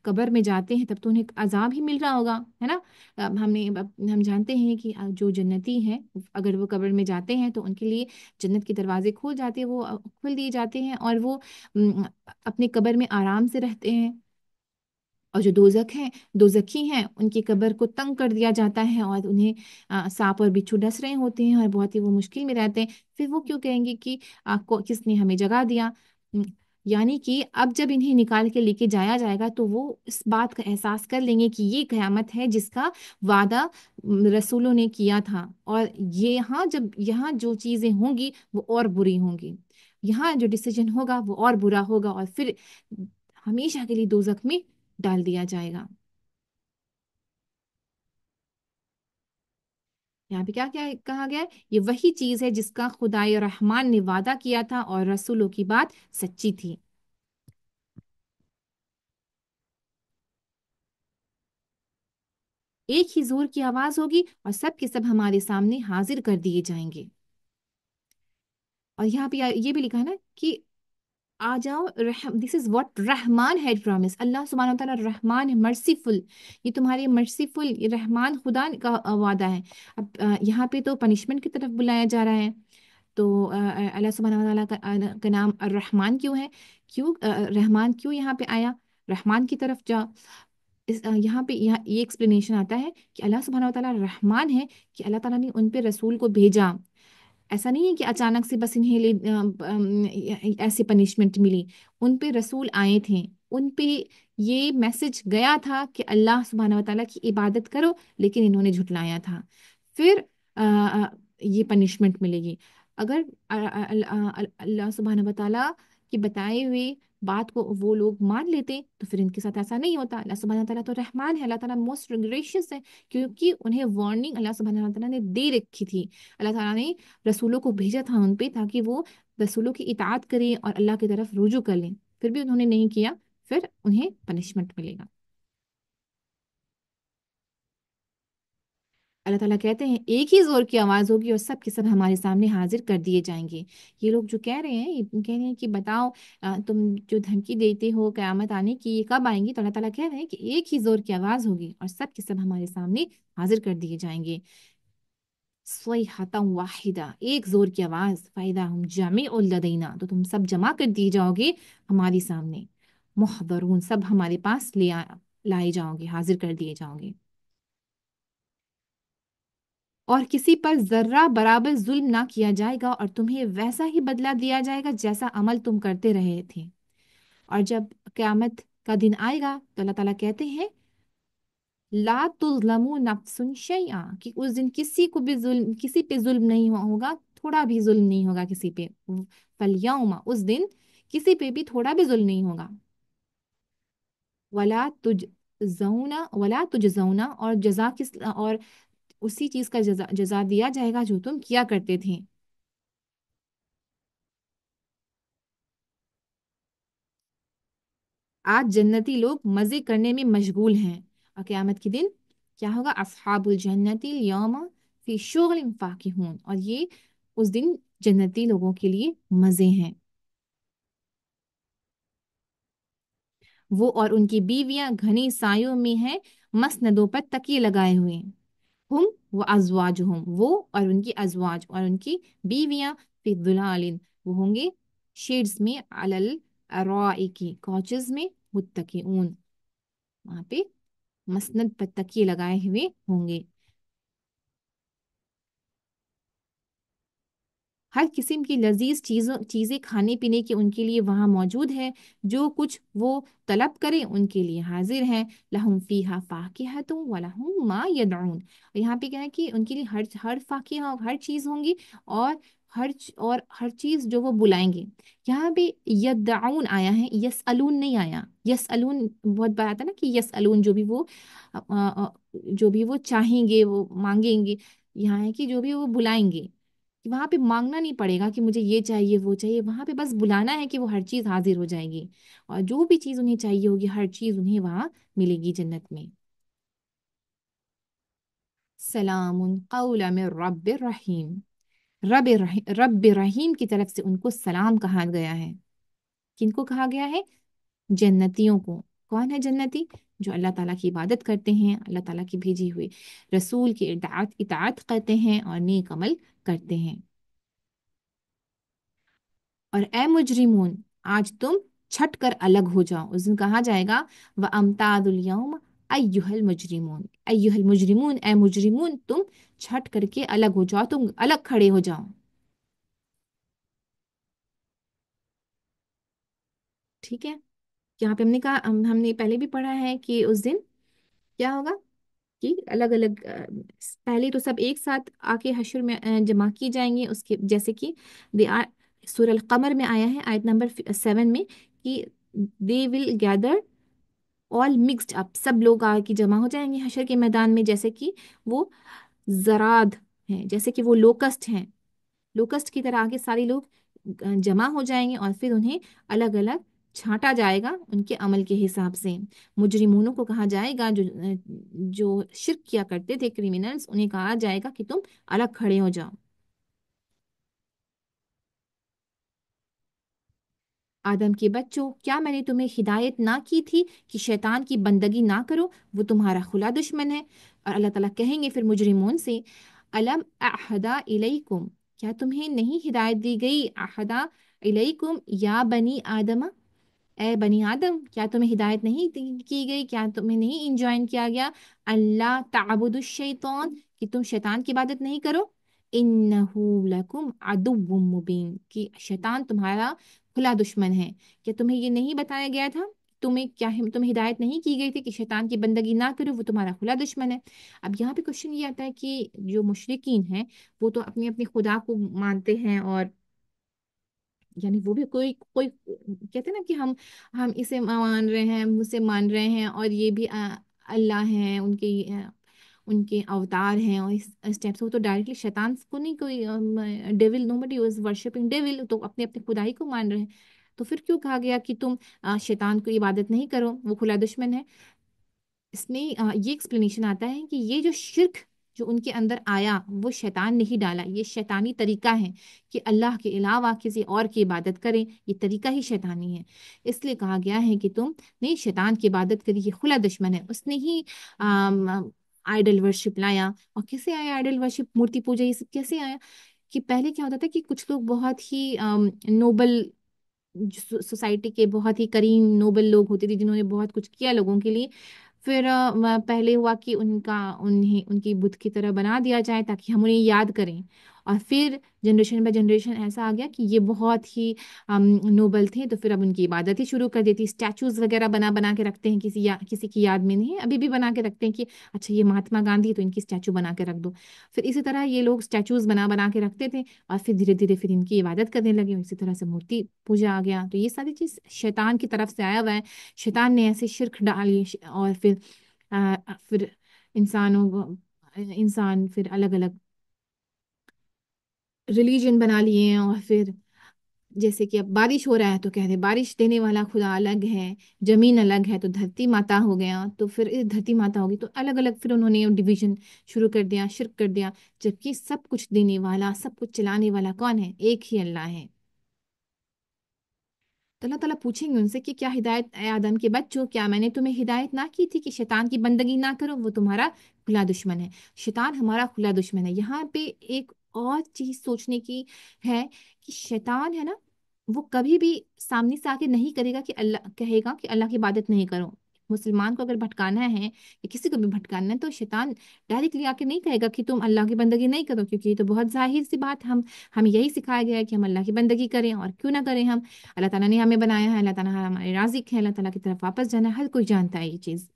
कब्र में जाते हैं तब तो उन्हें अजाब ही मिल रहा होगा, है ना। हम जानते हैं कि जो जन्नती हैं अगर वो कब्र में जाते हैं तो उनके लिए जन्नत के दरवाजे खोल जाते हैं, वो खोल दिए जाते हैं और वो अपने कब्र में आराम से रहते हैं। और जो दोजखी हैं उनकी कब्र को तंग कर दिया जाता है और उन्हें सांप और बिच्छू डस रहे होते हैं और बहुत ही वो मुश्किल में रहते हैं। फिर वो क्यों कहेंगे कि आपको किसने हमें जगा दिया? यानी कि अब जब इन्हें निकाल के लेके जाया जाएगा तो वो इस बात का एहसास कर लेंगे कि ये कयामत है जिसका वादा रसूलों ने किया था, और ये यहाँ जो चीज़ें होंगी वो और बुरी होंगी, यहाँ जो डिसीजन होगा वो और बुरा होगा, और फिर हमेशा के लिए दोजख में डाल दिया जाएगा। यहाँ पे क्या क्या कहा गया है? ये वही चीज है जिसका खुदाई रहमान ने वादा किया था और रसूलों की बात सच्ची थी। एक ही जोर की आवाज होगी और सब के सब हमारे सामने हाजिर कर दिए जाएंगे। और यहाँ पे ये भी लिखा है ना कि आ जाओ, दिस इज व्हाट रहमान हैड प्रॉमिस। अल्लाह सुब्हानहू व तआला रहमान है, मर्सीफुल, ये तुम्हारे मर्सीफुल, ये रहमान खुदा का वादा है। अब यहाँ पे तो पनिशमेंट की तरफ बुलाया जा रहा है। तो अल्लाह सुब्हानहू व तआला का नाम रहमान क्यों है? क्यों रहमान क्यों यहाँ पे आया? रहमान की तरफ जा। यहाँ ये एक्सप्लेनेशन आता है कि अल्लाह सुब्हानहू व तआला रहमान है कि अल्लाह ताला ने उन पे रसूल को भेजा। ऐसा नहीं है कि अचानक से बस इन्हें ऐसे पनिशमेंट मिली। उन पे रसूल आए थे, उन पे ये मैसेज गया था कि अल्लाह सुब्हानहू व तआला की इबादत करो, लेकिन इन्होंने झुटलाया था। फिर ये पनिशमेंट मिलेगी। अगर अल्लाह सुब्हानहू व तआला की बताए हुए बात को वो लोग मान लेते तो फिर इनके साथ ऐसा नहीं होता। अल्लाह सुब्हानहू व तआला तो रहमान है, अल्लाह ताला मोस्ट ग्रेशियस है, क्योंकि उन्हें वार्निंग अल्लाह सुब्हानहू व तआला ने दे रखी थी। अल्लाह ताला ने रसूलों को भेजा था उन पे ताकि वो रसूलों की इताअत करें और अल्लाह की तरफ रुजू कर लें, फिर भी उन्होंने नहीं किया, फिर उन्हें पनिशमेंट मिलेगा। अल्लाह ताला कहते हैं एक ही जोर की आवाज़ होगी और सब के सब हमारे सामने हाजिर कर दिए जाएंगे। ये लोग जो कह रहे हैं, ये कह रहे हैं कि बताओ तुम जो धमकी देते हो क़यामत आने की, ये कब आएंगी? तो अल्लाह ताला कह रहे हैं कि एक ही जोर की आवाज़ होगी और सब के सब हमारे सामने हाजिर कर दिए जाएंगे। स्वैहतम वाहिदा, एक जोर की आवाज़, फ़ायदा हम जामिउल लदैना, तो तुम सब जमा कर दिए जाओगे हमारे सामने। मुहदरून, सब हमारे पास लाए जाओगे, हाजिर कर दिए जाओगे। اور کسی پر ذرہ برابر ظلم نہ کیا جائے گا، اور تمہیں ویسا ہی بدلہ دیا جائے گا جیسا عمل تم کرتے رہے تھے۔ اور جب قیامت کا دن آئے گا تو اللہ تعالیٰ کہتے ہیں لا تظلم نفس شیئا، کہ اس دن کسی کو بھی ظلم، کسی پہ ظلم نہیں ہوگا، تھوڑا بھی ظلم نہیں ہوگا کسی پہ۔ فالیوم، اس دن کسی پہ بھی تھوڑا بھی ظلم نہیں ہوگا۔ ولا تجزون اور جزا کس، اور اسی چیز کا جزا دیا جائے گا جو تم کیا کرتے تھے۔ آج جنتی لوگ مزے کرنے میں مشغول ہیں، اور قیامت کے دن کیا ہوگا؟ اصحاب الجنت الیوم فی شغل فاکہون، اور یہ اس دن جنتی لوگوں کے لیے مزے ہیں۔ وہ اور ان کی بیویاں گھنی سایوں میں ہیں، مسندوں پر تکیے لگائے ہوئے ہیں۔ ہم و ازواجہم، وہ اور ان کی ازواج اور ان کی بیویاں، فی ظلال، وہ ہوں گے شیڈز میں، علل ارائکی، کوچز میں، متکئون، وہاں پہ مسند پر تکیے لگائے ہوئے ہوں گے۔ ہر قسم کی لذیذ چیزیں کھانے پینے کی ان کے لیے وہاں موجود ہے، جو کچھ وہ طلب کریں ان کے لیے حاضر ہیں۔ لہم فیہا فاکہۃ ولہم ما یدعون، اور یہاں پہ کیا ہے کہ ان کے لیے ہر فاکہہ، ہر چیز ہوں گی، اور ہر چیز جو وہ بلائیں گے۔ یہاں پہ یدعون آیا ہے، یسألون نہیں آیا۔ یسألون بہت بار آتا ہے نا کہ یسألون جو بھی وہ چاہیں گے، وہ مانگیں گے، یہاں ہے کہ جو بھی وہ بلائیں گے، کہ وہاں پہ مانگنا نہیں پڑے گا کہ مجھے یہ چاہیے وہ چاہیے، وہاں پہ بس بلانا ہے کہ وہ ہر چیز حاضر ہو جائے گی، اور جو بھی چیز انہیں چاہیے ہوگی ہر چیز انہیں وہاں ملے گی جنت میں۔ سلام قولا من رب الرحیم، رب رحیم کی طرف سے ان کو سلام کہا گیا ہے۔ کن کو کہا گیا ہے؟ جنتیوں کو۔ کون ہے جنتی؟ جو اللہ تعالیٰ کی عبادت کرتے ہیں، اللہ تعالیٰ کی بھیجی ہوئی رسول کی اطاعت کرتے ہیں اور نیک عمل کرتے ہیں۔ اور اے مجرمون، آج تم چھٹ کر الگ ہو جاؤ۔ اس دن کہا جائے گا وَأَمْتَازُ الْيَوْمَ أَيُّهَا الْمُجْرِمُونَ، أَيُّهَا الْمُجْرِمُونَ، اے مجرمون تم چھٹ کر کے الگ ہو جاؤ، تم الگ کھڑے ہو جاؤ۔ ٹھیک ہے، یہاں پہ ہم نے کہا، ہم نے پہلے بھی پڑھا ہے کہ اس دن کیا ہوگا کہ الگ الگ پہلے تو سب ایک ساتھ آ کے حشر میں جمع کی جائیں گے، اس کے جیسے کہ سورہ القمر میں آیا ہے آیت نمبر 7 میں کہ دے ول گیدر آل مکسڈ اپ، سب لوگ آ کے جمع ہو جائیں گے حشر کے میدان میں، جیسے کہ وہ زراد ہیں، جیسے کہ وہ لوکسٹ ہیں، لوکسٹ کی طرح آگے سارے لوگ جمع ہو جائیں گے، اور پھر انہیں الگ الگ چھانٹا جائے گا ان کے عمل کے حساب سے۔ مجرمونوں کو کہا جائے گا، جو شرک کیا کرتے تھے، کریمنلز، انہیں کہا جائے گا کہ تم الگ کھڑے ہو جاؤ۔ آدم کے بچوں، کیا میں نے تمہیں ہدایت نہ کی تھی کہ شیطان کی بندگی نہ کرو، وہ تمہارا کھلا دشمن ہے۔ اور اللہ تعالیٰ کہیں گے پھر مجرمون سے الم اعہدا الیکم، کیا تمہیں نہیں ہدایت دی گئی، اعہدا الیکم یا بنی آدم، اے بنی آدم، کیا تمہیں ہدایت نہیں کی گئی، کیا تمہیں نہیں انجوائن کیا گیا اللہ تعبد الشیطان، کہ تم شیطان کی عبادت نہیں کرو، انہو لکم عدو مبین، کہ شیطان تمہارا کھلا دشمن ہے۔ کیا تمہیں یہ نہیں بتایا گیا تھا؟ تمہیں ہدایت نہیں کی گئی تھی کہ شیطان کی بندگی نہ کرو، وہ تمہارا کھلا دشمن ہے۔ اب یہاں پہ کوشچن یہ آتا ہے کہ جو مشرکین ہیں وہ تو اپنی اپنی خدا کو مانتے ہیں، اور یعنی وہ بھی کوئی کوئی کہتے ہیں نا کہ ہم اسے مان رہے ہیں، ہم اسے مان رہے ہیں، اور یہ بھی اللہ ہیں، ان کے اوتار ہیں، اور اس ٹائپ سے وہ تو ڈائریکٹلی شیطان کو نہیں، کوئی devil, nobody was worshipping devil, تو اپنے اپنے خدائی کو مان رہے ہیں، تو پھر کیوں کہا گیا کہ تم شیطان کو عبادت نہیں کرو، وہ کھلا دشمن ہے؟ اس میں یہ ایکسپلینیشن آتا ہے کہ یہ جو شرک جو ان کے اندر آیا وہ شیطان نہیں ڈالا، یہ شیطانی طریقہ ہے کہ اللہ کے علاوہ کسی اور کی عبادت کریں، یہ طریقہ ہی شیطانی ہے۔ اس لیے کہا گیا ہے کہ تم نہیں شیطان کی عبادت کری، یہ کھلا دشمن ہے۔ اس نے ہی آئیڈل ورشپ لایا، اور کیسے آیا آئیڈل ورشپ، مورتی پوجا، یہ سب کیسے آیا؟ کہ پہلے کیا ہوتا تھا کہ کچھ لوگ بہت ہی نوبل سوسائٹی کے بہت ہی کریم نوبل لوگ ہوتے تھے، جنہوں نے بہت کچھ کیا لوگوں کے لیے، پھر پہلے ہوا کہ انہیں ان کی بت کی طرح بنا دیا جائے تاکہ ہم انہیں یاد کریں، اور پھر جنریشن بائی جنریشن ایسا آ گیا کہ یہ بہت ہی نوبل تھے، تو پھر اب ان کی عبادت ہی شروع کر دیتی، اسٹیچوز وغیرہ بنا بنا کے رکھتے ہیں، کسی کی یاد میں نہیں، ابھی بھی بنا کے رکھتے ہیں کہ اچھا یہ مہاتما گاندھی تو ان کی اسٹیچو بنا کے رکھ دو۔ پھر اسی طرح یہ لوگ اسٹیچوز بنا بنا کے رکھتے تھے، اور پھر دھیرے دھیرے پھر ان کی عبادت کرنے لگے، اسی طرح سے مورتی پوجا آ گیا۔ تو یہ ساری چیز شیطان کی طرف سے آیا ہوا ہے، شیطان نے ایسے شرک ڈالی، اور پھر انسانوں کو انسان پھر الگ الگ ریلیجن بنا لیے ہیں، اور پھر جیسے کہ اب بارش ہو رہا ہے تو کہہ رہے بارش دینے والا خدا الگ ہے، زمین الگ ہے، تو دھرتی ماتا ہو گیا، تو پھر دھرتی ماتا ہوگی، تو الگ الگ پھر انہوں نے ڈویژن شروع کر دیا، شرک کر دیا، جبکہ سب کچھ دینے والا سب کچھ چلانے والا کون ہے؟ ایک ہی اللہ ہے۔ تو اللہ تعالیٰ پوچھیں گے ان سے کہ کیا ہدایت اے آدم کے بچوں، کیا میں نے تمہیں ہدایت نہ کی تھی کہ شیطان کی بندگی نہ کرو، وہ تمہارا کھلا دشمن ہے۔ شیطان ہمارا کھلا دشمن ہے۔ یہاں پہ ایک اور چیز سوچنے کی ہے کہ شیطان ہے نا، وہ کبھی بھی سامنے سے آ کے نہیں کرے گا کہ اللہ کہے گا کہ اللہ کی عبادت نہیں کرو۔ مسلمان کو اگر بھٹکانا ہے یا کسی کو بھی بھٹکانا ہے تو شیطان ڈائریکٹلی آ کے نہیں کہے گا کہ تم اللہ کی بندگی نہیں کرو، کیونکہ یہ تو بہت ظاہر سی بات، ہمیں یہی سکھایا گیا ہے کہ ہم اللہ کی بندگی کریں، اور کیوں نہ کریں ہم؟ اللہ تعالیٰ نے ہمیں بنایا ہے، اللہ تعالیٰ ہمارے رازق ہے، اللہ تعالیٰ کی طرف واپس جانا ہے، ہر کوئی جانتا ہے یہ چیز۔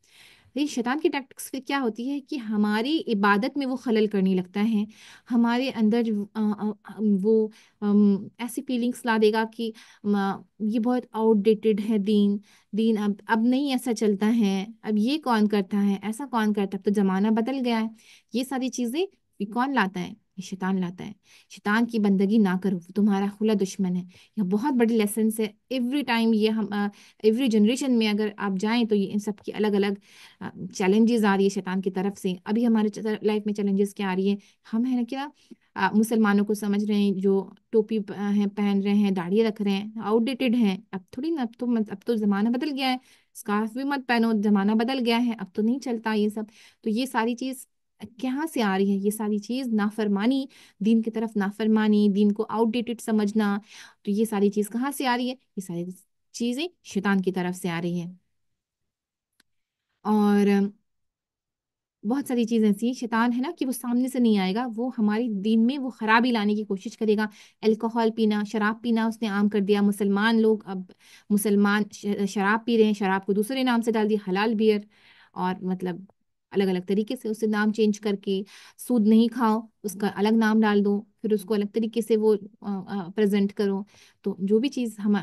لیکن شیطان کی ٹیکٹکس پھر کیا ہوتی ہے کہ ہماری عبادت میں وہ خلل کرنے لگتا ہے، ہمارے اندر وہ ایسی فیلنگس لا دے گا کہ یہ بہت آؤٹ ڈیٹڈ ہے، دین اب نہیں ایسا چلتا ہے، اب یہ کون کرتا ہے، ایسا کون کرتا ہے، اب تو زمانہ بدل گیا ہے۔ یہ ساری چیزیں یہ کون لاتا ہے؟ یہ شیطان لاتا ہے۔ شیطان کی بندگی نہ کرو، وہ تمہارا کھلا دشمن ہے۔ یہ بہت بڑی لیسنس ہے، ایوری ٹائم یہ ہم ایوری جنریشن میں اگر آپ جائیں تو یہ ان سب کی الگ الگ چیلنجز آ رہی ہے شیطان کی طرف سے۔ ابھی ہمارے لائف میں چیلنجز کیا آ رہی ہے؟ ہم ہیں نا کیا مسلمانوں کو سمجھ رہے ہیں جو ٹوپی پہن رہے ہیں، داڑھی رکھ رہے ہیں، آؤٹ ڈیٹڈ ہیں، اب تھوڑی نا، اب تو زمانہ بدل گیا ہے، اسکارف بھی مت پہنو، زمانہ بدل گیا ہے، اب تو نہیں چلتا یہ سب۔ تو یہ ساری چیز کہاں سے آ رہی ہے؟ یہ ساری چیز نافرمانی، دین کی طرف نافرمانی، دین کو آؤٹ ڈیٹڈ سمجھنا، تو یہ ساری چیز کہاں سے آ رہی ہے؟ یہ ساری چیزیں شیطان کی طرف سے آ رہی ہیں۔ اور بہت ساری چیزیں ایسی ہیں، شیطان ہے نا کہ وہ سامنے سے نہیں آئے گا، وہ ہماری دین میں وہ خرابی لانے کی کوشش کرے گا۔ الکوہول پینا، شراب پینا اس نے عام کر دیا، مسلمان لوگ اب مسلمان شراب پی رہے ہیں، شراب کو دوسرے نام سے ڈال دیا، حلال بیئر، اور مطلب الگ الگ طریقے سے اسے نام چینج کر کے، سود نہیں کھاؤ اس کا الگ نام ڈال دو، پھر اس کو الگ طریقے سے وہ پریزنٹ کرو۔ تو جو بھی چیز ہم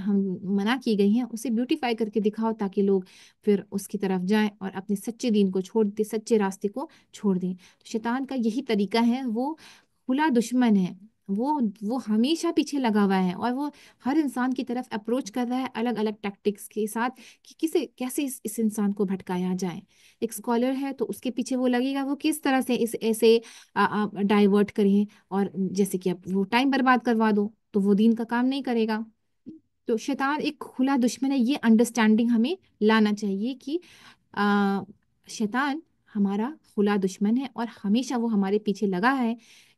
منع کی گئی ہیں اسے بیوٹیفائی کر کے دکھاؤ تاکہ لوگ پھر اس کی طرف جائیں اور اپنے سچے دین کو چھوڑ دیں، سچے راستے کو چھوڑ دیں۔ تو شیطان کا یہی طریقہ ہے، وہ کھلا دشمن ہے، وہ ہمیشہ پیچھے لگا ہوا ہے، اور وہ ہر انسان کی طرف اپروچ کر رہا ہے الگ الگ ٹیکٹکس کے ساتھ کہ کیسے اس انسان کو بھٹکایا جائے۔ ایک اسکالر ہے تو اس کے پیچھے وہ لگے گا وہ کس طرح سے ایسے ڈائیورٹ کریں، اور جیسے کہ اب وہ ٹائم برباد کروا دو تو وہ دین کا کام نہیں کرے گا۔ تو شیطان ایک کھلا دشمن ہے، یہ انڈرسٹینڈنگ ہمیں لانا چاہیے کہ شیطان ہمارا کھلا دشمن ہے اور ہمیشہ وہ ہمارے پیچھے لگا ہے۔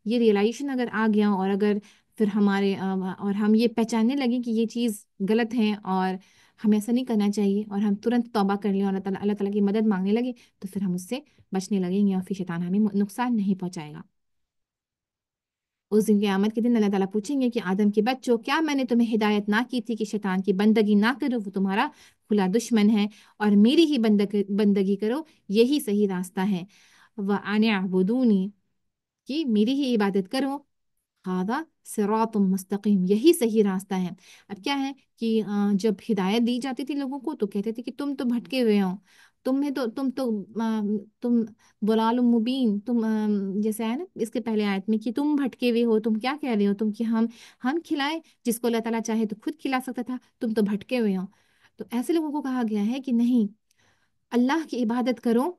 یہ ریئلائزیشن اگر آ گیا، اور اگر پھر اور ہم یہ پہچاننے لگیں کہ یہ چیز غلط ہے اور ہمیں ایسا نہیں کرنا چاہیے، اور ہم ترنت توبہ کر لیں اور اللہ تعالیٰ کی مدد مانگنے لگے، تو پھر ہم اس سے بچنے لگیں گے، اور پھر شیطان ہمیں نقصان نہیں پہنچائے گا۔ اس دن قیامت کے دن اللہ تعالیٰ پوچھیں گے کہ آدم کے بچوں، کیا میں نے تمہیں ہدایت نہ کی تھی کہ شیطان کی بندگی نہ کرو، وہ تمہارا کھلا دشمن ہے، اور میری ہی بندگی کرو، یہی صحیح راستہ ہے۔ وَأَنِ اعْبُدُونِی، کہ میری ہی عبادت کرو، ہذا صراط مستقیم، یہی صحیح راستہ ہے۔ اب کیا ہے کہ جب ہدایت دی جاتی تھی لوگوں کو تو کہتے تھے کہ تم تو بھٹکے ہوئے ہو، تم ضلال مبین، جیسے ہے نا اس کے پہلے آیت میں کہ تم بھٹکے ہوئے ہو، تم کیا کہہ رہے ہو، تم کہ ہم کھلائیں، جس کو اللہ تعالیٰ چاہے تو خود کھلا سکتا تھا، تم تو بھٹکے ہوئے ہو۔ تو ایسے لوگوں کو کہا گیا ہے کہ نہیں، اللہ کی عبادت کرو،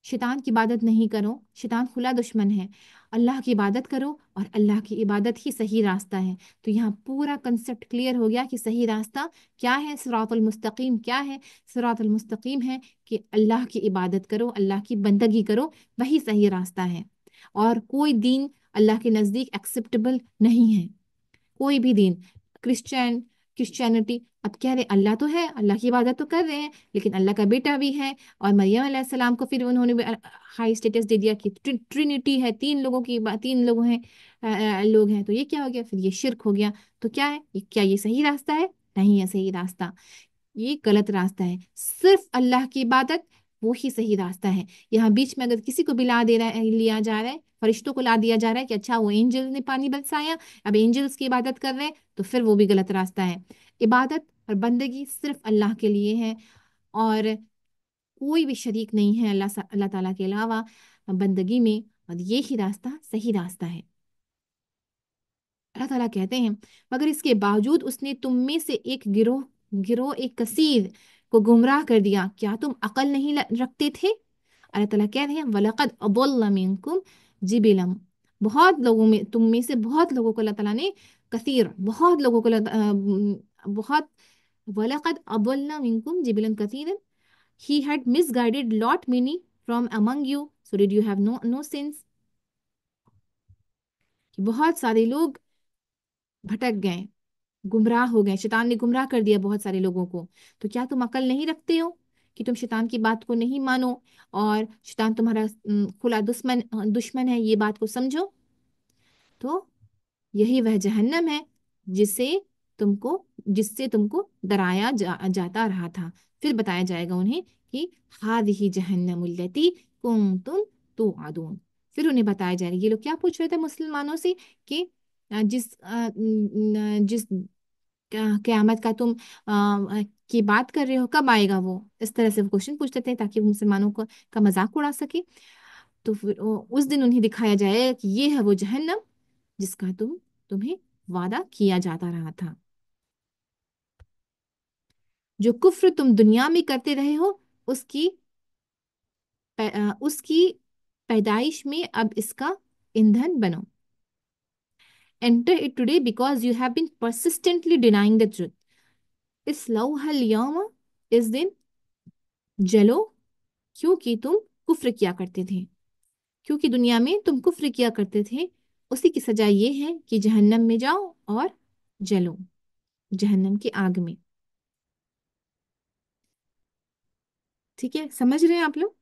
شیطان کی عبادت نہیں کرو، شیطان کھلا دشمن ہے، اللہ کی عبادت کرو، اور اللہ کی عبادت ہی صحیح راستہ ہے۔ تو یہاں پورا کنسیپٹ کلیئر ہو گیا کہ صحیح راستہ کیا ہے، صراط المستقیم کیا ہے۔ صراط المستقیم ہے کہ اللہ کی عبادت کرو، اللہ کی بندگی کرو، وہی صحیح راستہ ہے، اور کوئی دین اللہ کے نزدیک ایکسیپٹیبل نہیں ہے، کوئی بھی دین، کرسچن، क्रिश्चियनिटी। अब कह रहे अल्लाह तो है, अल्लाह की इबादत तो कर रहे हैं, लेकिन अल्लाह का बेटा भी है। और मरियम अलैहिस्सलाम को फिर उन्होंने हाई स्टेटस दे दिया कि ट्रिनिटी है, तीन लोगों की तीन लोग हैं, लोग हैं। तो ये क्या हो गया, फिर ये शिर्क हो गया। तो क्या है ये, क्या ये सही रास्ता है? नहीं है सही रास्ता, ये गलत रास्ता है। सिर्फ अल्लाह की इबादत वो ही सही रास्ता है। यहाँ बीच में अगर किसी को भी ला दे रहा है, लिया जा रहा है, फरिश्तों को ला दिया जा रहा है कि अच्छा वो एंजल ने पानी बरसाया, अब एंजल्स की इबादत कर रहे हैं, तो फिर वो भी गलत रास्ता है। इबादत और बंदगी सिर्फ अल्लाह के लिए है, और कोई भी शरीक नहीं है अल्लाह ताला के अलावा बंदगी में, और ये ही रास्ता सही रास्ता है। अल्लाह ताला कहते हैं मगर इसके बावजूद उसने तुम में से एक गिरोह गिरोह एक कसीर को गुमराह कर दिया, क्या तुम अकल नहीं रखते थे? अल्लाह ताला कह रहे हैं वलकद अदल्ल मिनकुम जिबिलम, बहुत लोगों में, तुम में से बहुत लोगों को अल्लाह ताला ने, कसीर बहुत लोगों को बहुत, वलकद अदल्ल मिनकुम जिबिलन कसीरन, he had misguided lot many from among you, so did you have no sense? कि बहुत सारे लोग भटक गए, गुमराह हो गए, शैतान ने गुमराह कर दिया बहुत सारे लोगों को। तो क्या तुम अकल नहीं रखते हो कि तुम शैतान की बात को नहीं मानो, और शैतान तुम्हारा खुला दुश्मन दुश्मन है, ये बात को समझो। तो यही वह जहन्नम है जिसे तुमको जिससे तुमको डराया जाता रहा था। फिर बताया जाएगा उन्हें कि हादिही जहन्नमुल्लती कुंतुम तुअदून। फिर उन्हें बताया जाएगा, ये लोग क्या पूछ रहे थे मुसलमानों से कि जिस क़यामत का तुम की बात कर रहे हो, कब आएगा वो, इस तरह से वो क्वेश्चन पूछते थे ताकि वो मुसलमानों को का मजाक उड़ा सके। तो फिर उस दिन उन्हें दिखाया जाएगा कि ये है वो जहन्नम जिसका तुम्हें वादा किया जाता रहा था। जो कुफ्र तुम दुनिया में करते रहे हो, उसकी उसकी पैदाइश में अब इसका ईंधन बनो। Enter it today because you have been persistently denying the truth. इस्लौहल यौम, इस दिन जलो, क्योंकि तुम कुफ्र किया करते थे, क्योंकि दुनिया में तुम कुफ्र किया करते थे। उसी की सजा ये है कि जहन्नम में जाओ और जलो, जहन्नम की आग में। ठीक है, समझ रहे हैं आप लोग?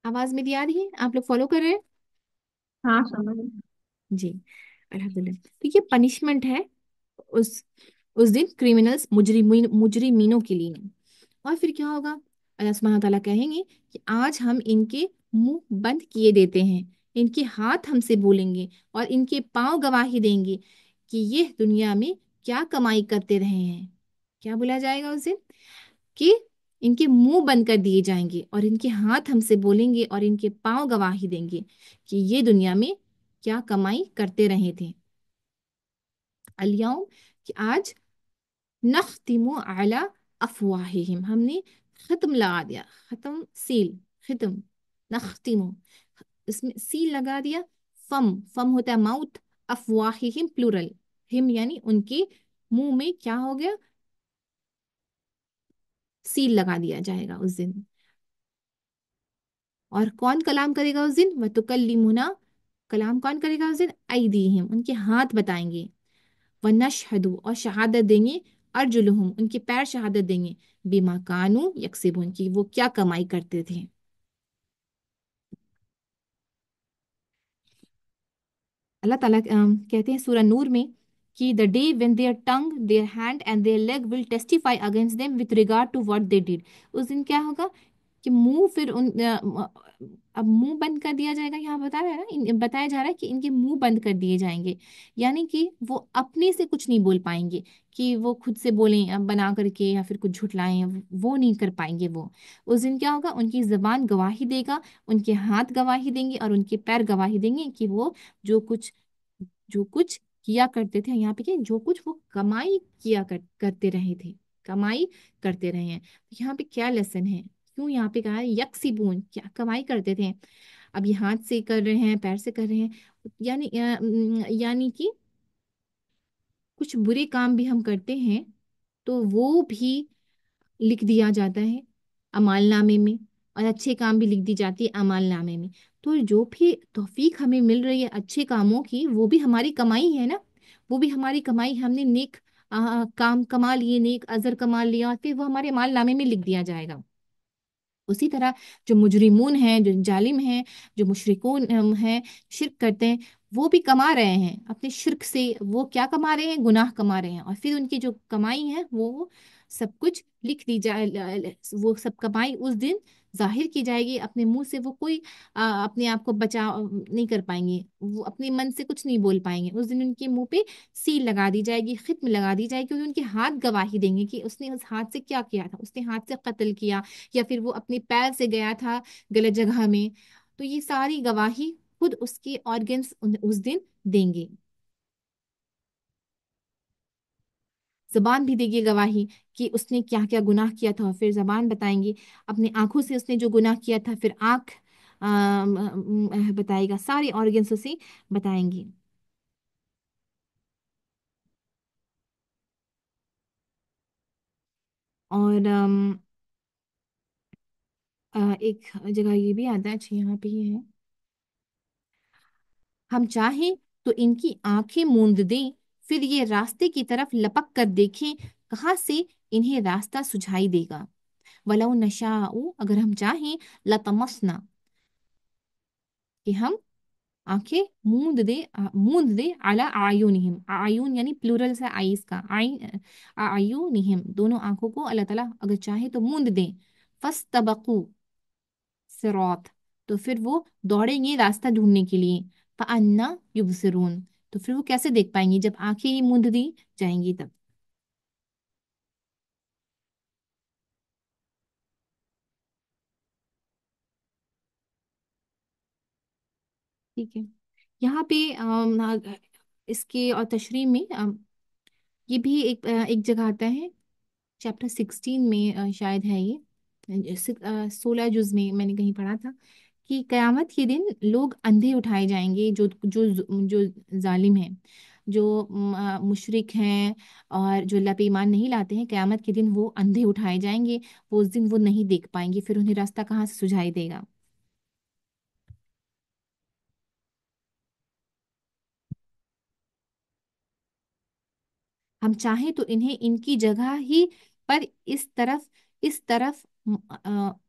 आवाज मेरी आ रही है? आप लोग फॉलो कर रहे हैं?
हाँ समझ।
जी, अल्हम्दुलिल्लाह। तो ये पनिशमेंट है उस उस दिन क्रिमिनल्स, मुजरिमीनों के लिए। और फिर क्या होगा, अल्लाह सुब्हानहू तआला कहेंगे कि आज हम इनके मुंह बंद किए देते हैं, इनके हाथ हमसे बोलेंगे और इनके पांव गवाही देंगे कि ये दुनिया में क्या कमाई करते रहे हैं। क्या बोला जाएगा उस दिन, कि इनके मुंह बंद कर दिए जाएंगे और इनके हाथ हमसे बोलेंगे और इनके पांव गवाही देंगे कि ये दुनिया में क्या कमाई करते रहे थे। अलियौम, कि आज, नख्तिमु अला अफवाहिहिम, हमने खत्म लगा दिया, खत्म सील, खत्म, नख्तिमु, इसमें सील लगा दिया। फम, फम होता है माउथ, अफवाहिहिम प्लूरल, हिम यानी उनके मुंह में क्या हो गया, सील लगा दिया जाएगा उस दिन। और कौन कलाम करेगा उस दिन, व तुकल्लिमुना, कलाम कौन करेगा उस दिन, ऐदीहिम, उनके हाथ बताएंगे, व नशहदु, और शहादत देंगे, अर्जुलुहुम, उनके पैर शहादत देंगे, बिमा कानू यक्सिबुन, की वो क्या कमाई करते थे। अल्लाह ताला कहते हैं सूरह नूर में कि the day when their tongue, their hand and their leg will testify against them with regard to what they did. उस दिन क्या होगा कि मुंह फिर अब मुंह बंद कर दिया जाएगा। यहाँ बताया है ना, बताया जा रहा है कि इनके मुंह बंद कर दिए जाएंगे, यानी कि वो अपने से कुछ नहीं बोल पाएंगे, कि वो खुद से बोलें बना करके या फिर कुछ झुठलाएं, वो नहीं कर पाएंगे वो। उस दिन क्या होगा, उनकी जबान गवाही देगा, उनके हाथ गवाही देंगे और उनके पैर गवाही देंगे कि वो जो कुछ जो कुछ किया करते थे, यहाँ पे क्या, जो कुछ वो कमाई करते रहे थे, कमाई करते रहे हैं। तो यहाँ पे क्या लेसन है, क्यों यहाँ पे कहा है यकसिबून, क्या कमाई करते थे। अब ये हाथ से कर रहे हैं, पैर से कर रहे हैं, यानी कि कुछ बुरे काम भी हम करते हैं तो वो भी लिख दिया जाता है अमालनामे में। और अच्छे काम भी लिख दी जाती है अमाल नामे में। तो जो भी तौफीक हमें मिल रही है अच्छे कामों की, वो भी हमारी कमाई है ना। वो भी हमारी कमाई, हमने नेक काम कमा लिए, नेक अजर कमा लिया, और फिर वो हमारे अमाल नामे में लिख दिया जाएगा। उसी तरह जो मुजरिमून हैं, जो जालिम हैं, जो मुशरिकून हैं, शिरक करते हैं, वो भी कमा रहे हैं अपने शिरक से। वो क्या कमा रहे हैं? गुनाह कमा रहे हैं, और फिर उनकी जो कमाई है वो सब कुछ लिख दी जाए। वो सब कमाई उस दिन जाहिर की जाएगी अपने मुंह से। वो कोई अपने आप को बचा नहीं कर पाएंगे, वो अपने मन से कुछ नहीं बोल पाएंगे। उस दिन उनके मुंह पे सील लगा दी जाएगी, खित्म लगा दी जाएगी, क्योंकि उनके हाथ गवाही देंगे कि उसने उस हाथ से क्या किया था। उसने हाथ से कत्ल किया, या फिर वो अपने पैर से गया था गलत जगह में। तो ये सारी गवाही खुद उसके ऑर्गन्स उस दिन देंगे। जबान भी देगी गवाही कि उसने क्या क्या गुनाह किया था, और फिर जबान बताएंगी। अपनी आंखों से उसने जो गुनाह किया था, फिर आंख बताएगा, सारे ऑर्गन्स उसे बताएंगी। और एक जगह ये भी आता है, अच्छा यहाँ पे ही है, हम चाहें तो इनकी आंखें मूंद दें, फिर ये रास्ते की तरफ लपक कर देखें, कहाँ से इन्हें रास्ता सुझाई देगा। वलौ नशाउ, अगर हम चाहें, लतमसना, कि हम आंखें मूंद दे अला आयुनिहिम। आयुन यानी प्लूरल से आइस का आइन, आयुनिहिम दोनों आंखों को अल्लाह ताला अगर चाहे तो मूंद दें। फस्तबकू सिरात, तो फिर वो दौड़ेंगे रास्ता ढूंढने के लिए। फअन्ना युबसिरून, तो फिर वो कैसे देख पाएंगे जब आंखें ही मूंद दी जाएंगी तब। ठीक है। यहाँ पे इसके और तशरीह में ये भी एक जगह आता है, चैप्टर 16 में शायद है ये, 16 जुज में मैंने कहीं पढ़ा था कि कयामत के दिन लोग अंधे उठाए जाएंगे, जो जो जो जालिम हैं, जो मुशरिक हैं, और जो अल्लाह पे ईमान नहीं लाते हैं, कयामत के दिन वो अंधे उठाए जाएंगे। वो उस दिन वो नहीं देख पाएंगे, फिर उन्हें रास्ता कहाँ से सुझाई देगा। हम चाहें तो इन्हें इनकी जगह ही पर इस तरफ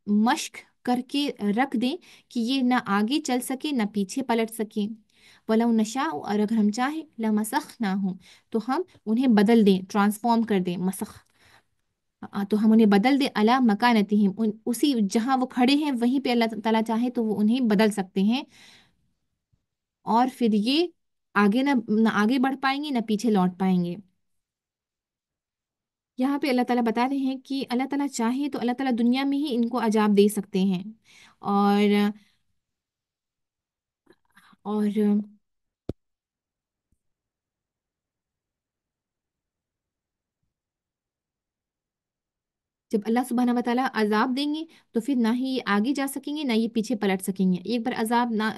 मश्क करके रख दें कि ये ना आगे चल सके ना पीछे पलट सके। वलौ नशा, और अगर हम चाहें, लमसख ना हो, तो हम उन्हें बदल दें, ट्रांसफॉर्म कर दें, मसख। तो हम उन्हें बदल दें अला मकानतिहिम, उसी जहां वो खड़े हैं वहीं पे अल्लाह ताला चाहे तो वो उन्हें बदल सकते हैं। और फिर ये आगे ना आगे बढ़ पाएंगे ना पीछे लौट पाएंगे। यहाँ पे अल्लाह ताला बता रहे हैं कि अल्लाह ताला चाहे तो अल्लाह ताला दुनिया में ही इनको अजाब दे सकते हैं। और और जब अल्लाह सुबहाना व तआला अजाब देंगे, तो फिर ना ही ये आगे जा सकेंगे ना ये पीछे पलट सकेंगे। एक बार अजाब ना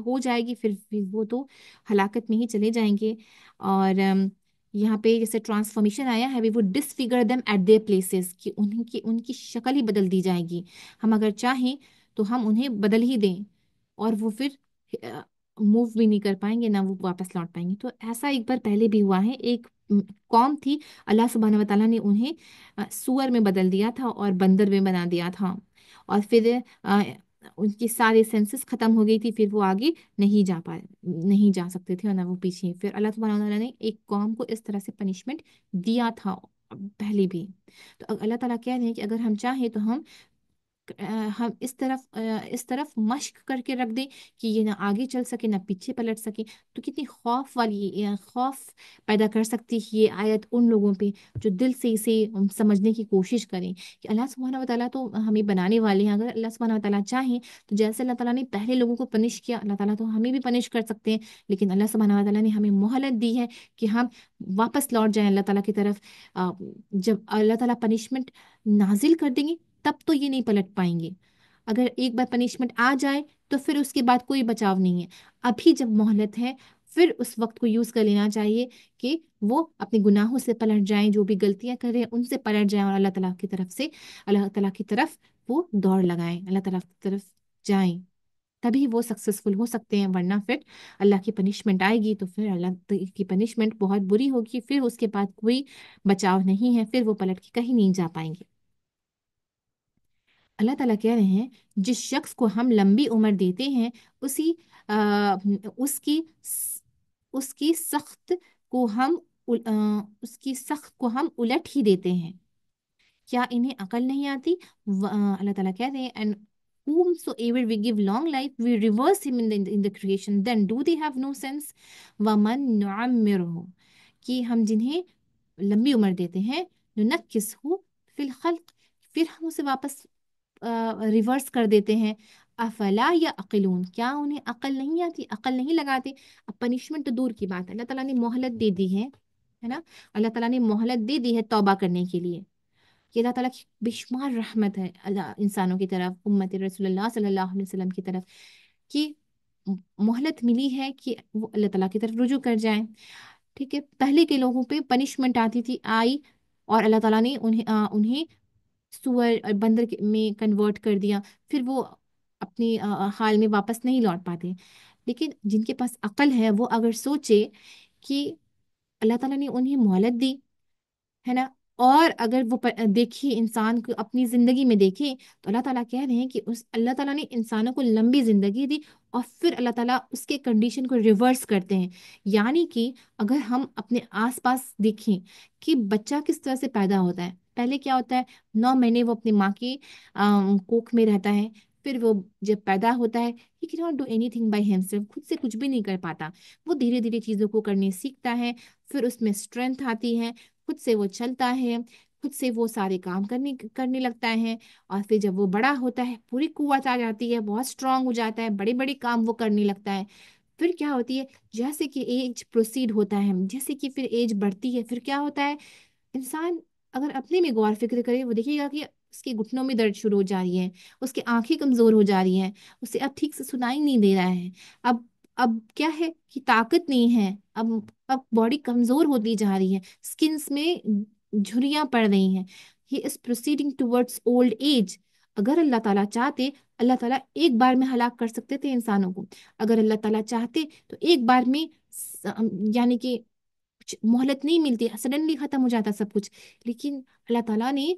हो जाएगी, फिर वो तो हलाकत में ही चले जाएंगे। और यहाँ पे जैसे ट्रांसफॉर्मेशन आया है, we would disfigure them at their places, कि उनकी उनकी शक्ल ही बदल दी जाएगी। हम अगर चाहें तो हम उन्हें बदल ही दें, और वो फिर मूव भी नहीं कर पाएंगे ना वो वापस लौट पाएंगे। तो ऐसा एक बार पहले भी हुआ है। एक कौम थी, अल्लाह सुबहाना व तआला ने उन्हें सुअर में बदल दिया था और बंदर में बना दिया था। और फिर उनकी सारे सेंसेस खत्म हो गई थी, फिर वो आगे नहीं जा सकते थे, और ना वो पीछे। फिर अल्लाह सुब्हानहू व तआला ने एक कौम को इस तरह से पनिशमेंट दिया था पहले भी। तो अल्लाह ताला कह रहे हैं कि अगर हम चाहें तो हम इस तरफ मश्क करके रख दें कि ये ना आगे चल सके ना पीछे पलट सके। तो कितनी खौफ वाली खौफ पैदा कर सकती है ये आयत उन लोगों पे जो दिल से इसे समझने की कोशिश करें कि अल्लाह सुब्हानहू व तआला तो हमें बनाने वाले हैं। अगर अल्लाह सुब्हानहू व तआला चाहें तो जैसे अल्लाह ताला ने पहले लोगों को पनिश किया, अल्लाह ताला तो हमें भी पनिश कर सकते हैं। लेकिन अल्लाह सुब्हानहू व तआला ने हमें मोहलत दी है कि हम वापस लौट जाएं अल्लाह ताला की तरफ। जब अल्लाह ताला पनिशमेंट नाजिल कर देंगे, तब तो ये नहीं पलट पाएंगे। अगर एक बार पनिशमेंट आ जाए तो फिर उसके बाद कोई बचाव नहीं है। अभी जब मोहलत है, फिर उस वक्त को यूज कर लेना चाहिए कि वो अपने गुनाहों से पलट जाएं, जो भी गलतियां कर रहे हैं उनसे पलट जाएं, और अल्लाह ताला की तरफ वो दौड़ लगाएं, अल्लाह ताला की तरफ जाएं, तभी वो सक्सेसफुल हो सकते हैं। वरना फिर अल्लाह की पनिशमेंट आएगी तो फिर अल्लाह की पनिशमेंट बहुत बुरी होगी, फिर उसके बाद कोई बचाव नहीं है, फिर वो पलट के कहीं नहीं जा पाएंगे। अल्लाह ताला कह रहे हैं जिस शख्स को हम लंबी उम्र देते हैं उसी आ, उसकी उसकी सख्त को हम उसकी सख्त को हम उलट ही देते हैं। क्या इन्हें अकल नहीं आती? अल्लाह ताला कह रहे हैं and whomsoever we give long life we reverse him in the creation then do they have no sense वमन नुअम्मिरहु, कि हम जिन्हें लंबी उम्र देते हैं नुनक्किसहु फिल खल्क, फिर हम उसे वापस रिवर्स कर देते हैं। अफला या अकिलून, क्या उन्हें अकल नहीं आती, अकल नहीं लगाते? अब पनिशमेंट तो दूर की बात है, अल्लाह ताला ने मोहलत दे दी है ना, अल्लाह ताला ने मोहलत दे दी है तौबा करने के लिए। ये अल्लाह ताला की बेशुमार रहमत है अल्लाह इंसानों की तरफ, उम्मत रसूलुल्लाह सल्लल्लाहु अलैहि वसल्लम की तरफ, कि मोहलत मिली है कि वो अल्लाह ताला की तरफ रुजू कर जाएं। ठीक है, पहले के लोगों पे पनिशमेंट आती थी, आई, और अल्लाह ताला ने उन्हें सुअर और बंदर में कन्वर्ट कर दिया, फिर वो अपनी हाल में वापस नहीं लौट पाते। लेकिन जिनके पास अकल है वो अगर सोचे कि अल्लाह ताला ने उन्हें मोहलत दी, है ना, और अगर वो देखे इंसान को अपनी जिंदगी में देखे, तो अल्लाह ताला कह रहे हैं कि उस अल्लाह ताला ने इंसानों को लंबी जिंदगी दी और फिर अल्लाह ताला उसके कंडीशन को रिवर्स करते हैं। यानी कि अगर हम अपने आसपास देखें कि बच्चा किस तरह से पैदा होता है, पहले क्या होता है, 9 महीने वो अपनी माँ की कोख में रहता है, फिर वो जब पैदा होता है he can not do anything by himself, खुद से कुछ भी नहीं कर पाता, वो धीरे धीरे चीज़ों को करने सीखता है, फिर उसमें स्ट्रेंथ आती है, खुद से वो चलता है, खुद से वो सारे काम करने करने लगता है, और फिर जब वो बड़ा होता है पूरी कुव्वत आ जाती है, बहुत स्ट्रांग हो जाता है, बड़े बड़े काम वो करने लगता है। फिर क्या होती है, जैसे कि एज प्रोसीड होता है, जैसे कि फिर एज बढ़ती है, फिर क्या होता है, इंसान अगर अपने में गौर फिक्र करे वो देखेगा कि उसके घुटनों में दर्द शुरू हो जा रही है, उसकी आंखें कमजोर हो जा रही हैं, उसे अब ठीक से सुनाई नहीं दे रहा है, अब क्या है कि ताकत नहीं है, अब बॉडी कमजोर होती जा रही है, स्किन्स में झुर्रियां पड़ रही हैं, he is proceeding towards old age. अगर अल्लाह ताला चाहते, अल्लाह ताला एक बार में हलाक कर सकते थे इंसानों को, अगर अल्लाह ताला चाहते तो एक बार में यानी कि कुछ मोहलत नहीं मिलती, सडनली खत्म हो जाता सब कुछ। लेकिन अल्लाह ताला ने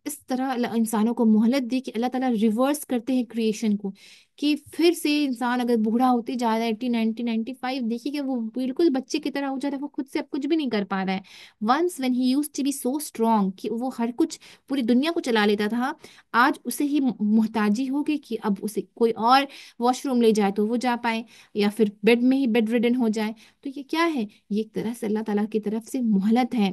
इस तरह इंसानों को मोहलत दी कि अल्लाह ताला रिवर्स करते हैं क्रिएशन को, कि फिर से इंसान अगर बूढ़ा होते जा रहा है 80 90 95, देखिए कि वो बिल्कुल बच्चे की तरह हो जा रहा है, वो खुद से अब कुछ भी नहीं कर पा रहा है। Once when he used to be so strong कि वो हर कुछ पूरी दुनिया को चला लेता था, आज उसे ही मोहताजी हो गई कि अब उसे कोई और वॉशरूम ले जाए तो वो जा पाए, या फिर बेड में ही बेड रिडन हो जाए। तो ये क्या है, ये एक तरह से अल्लाह ताला की तरफ से मोहलत है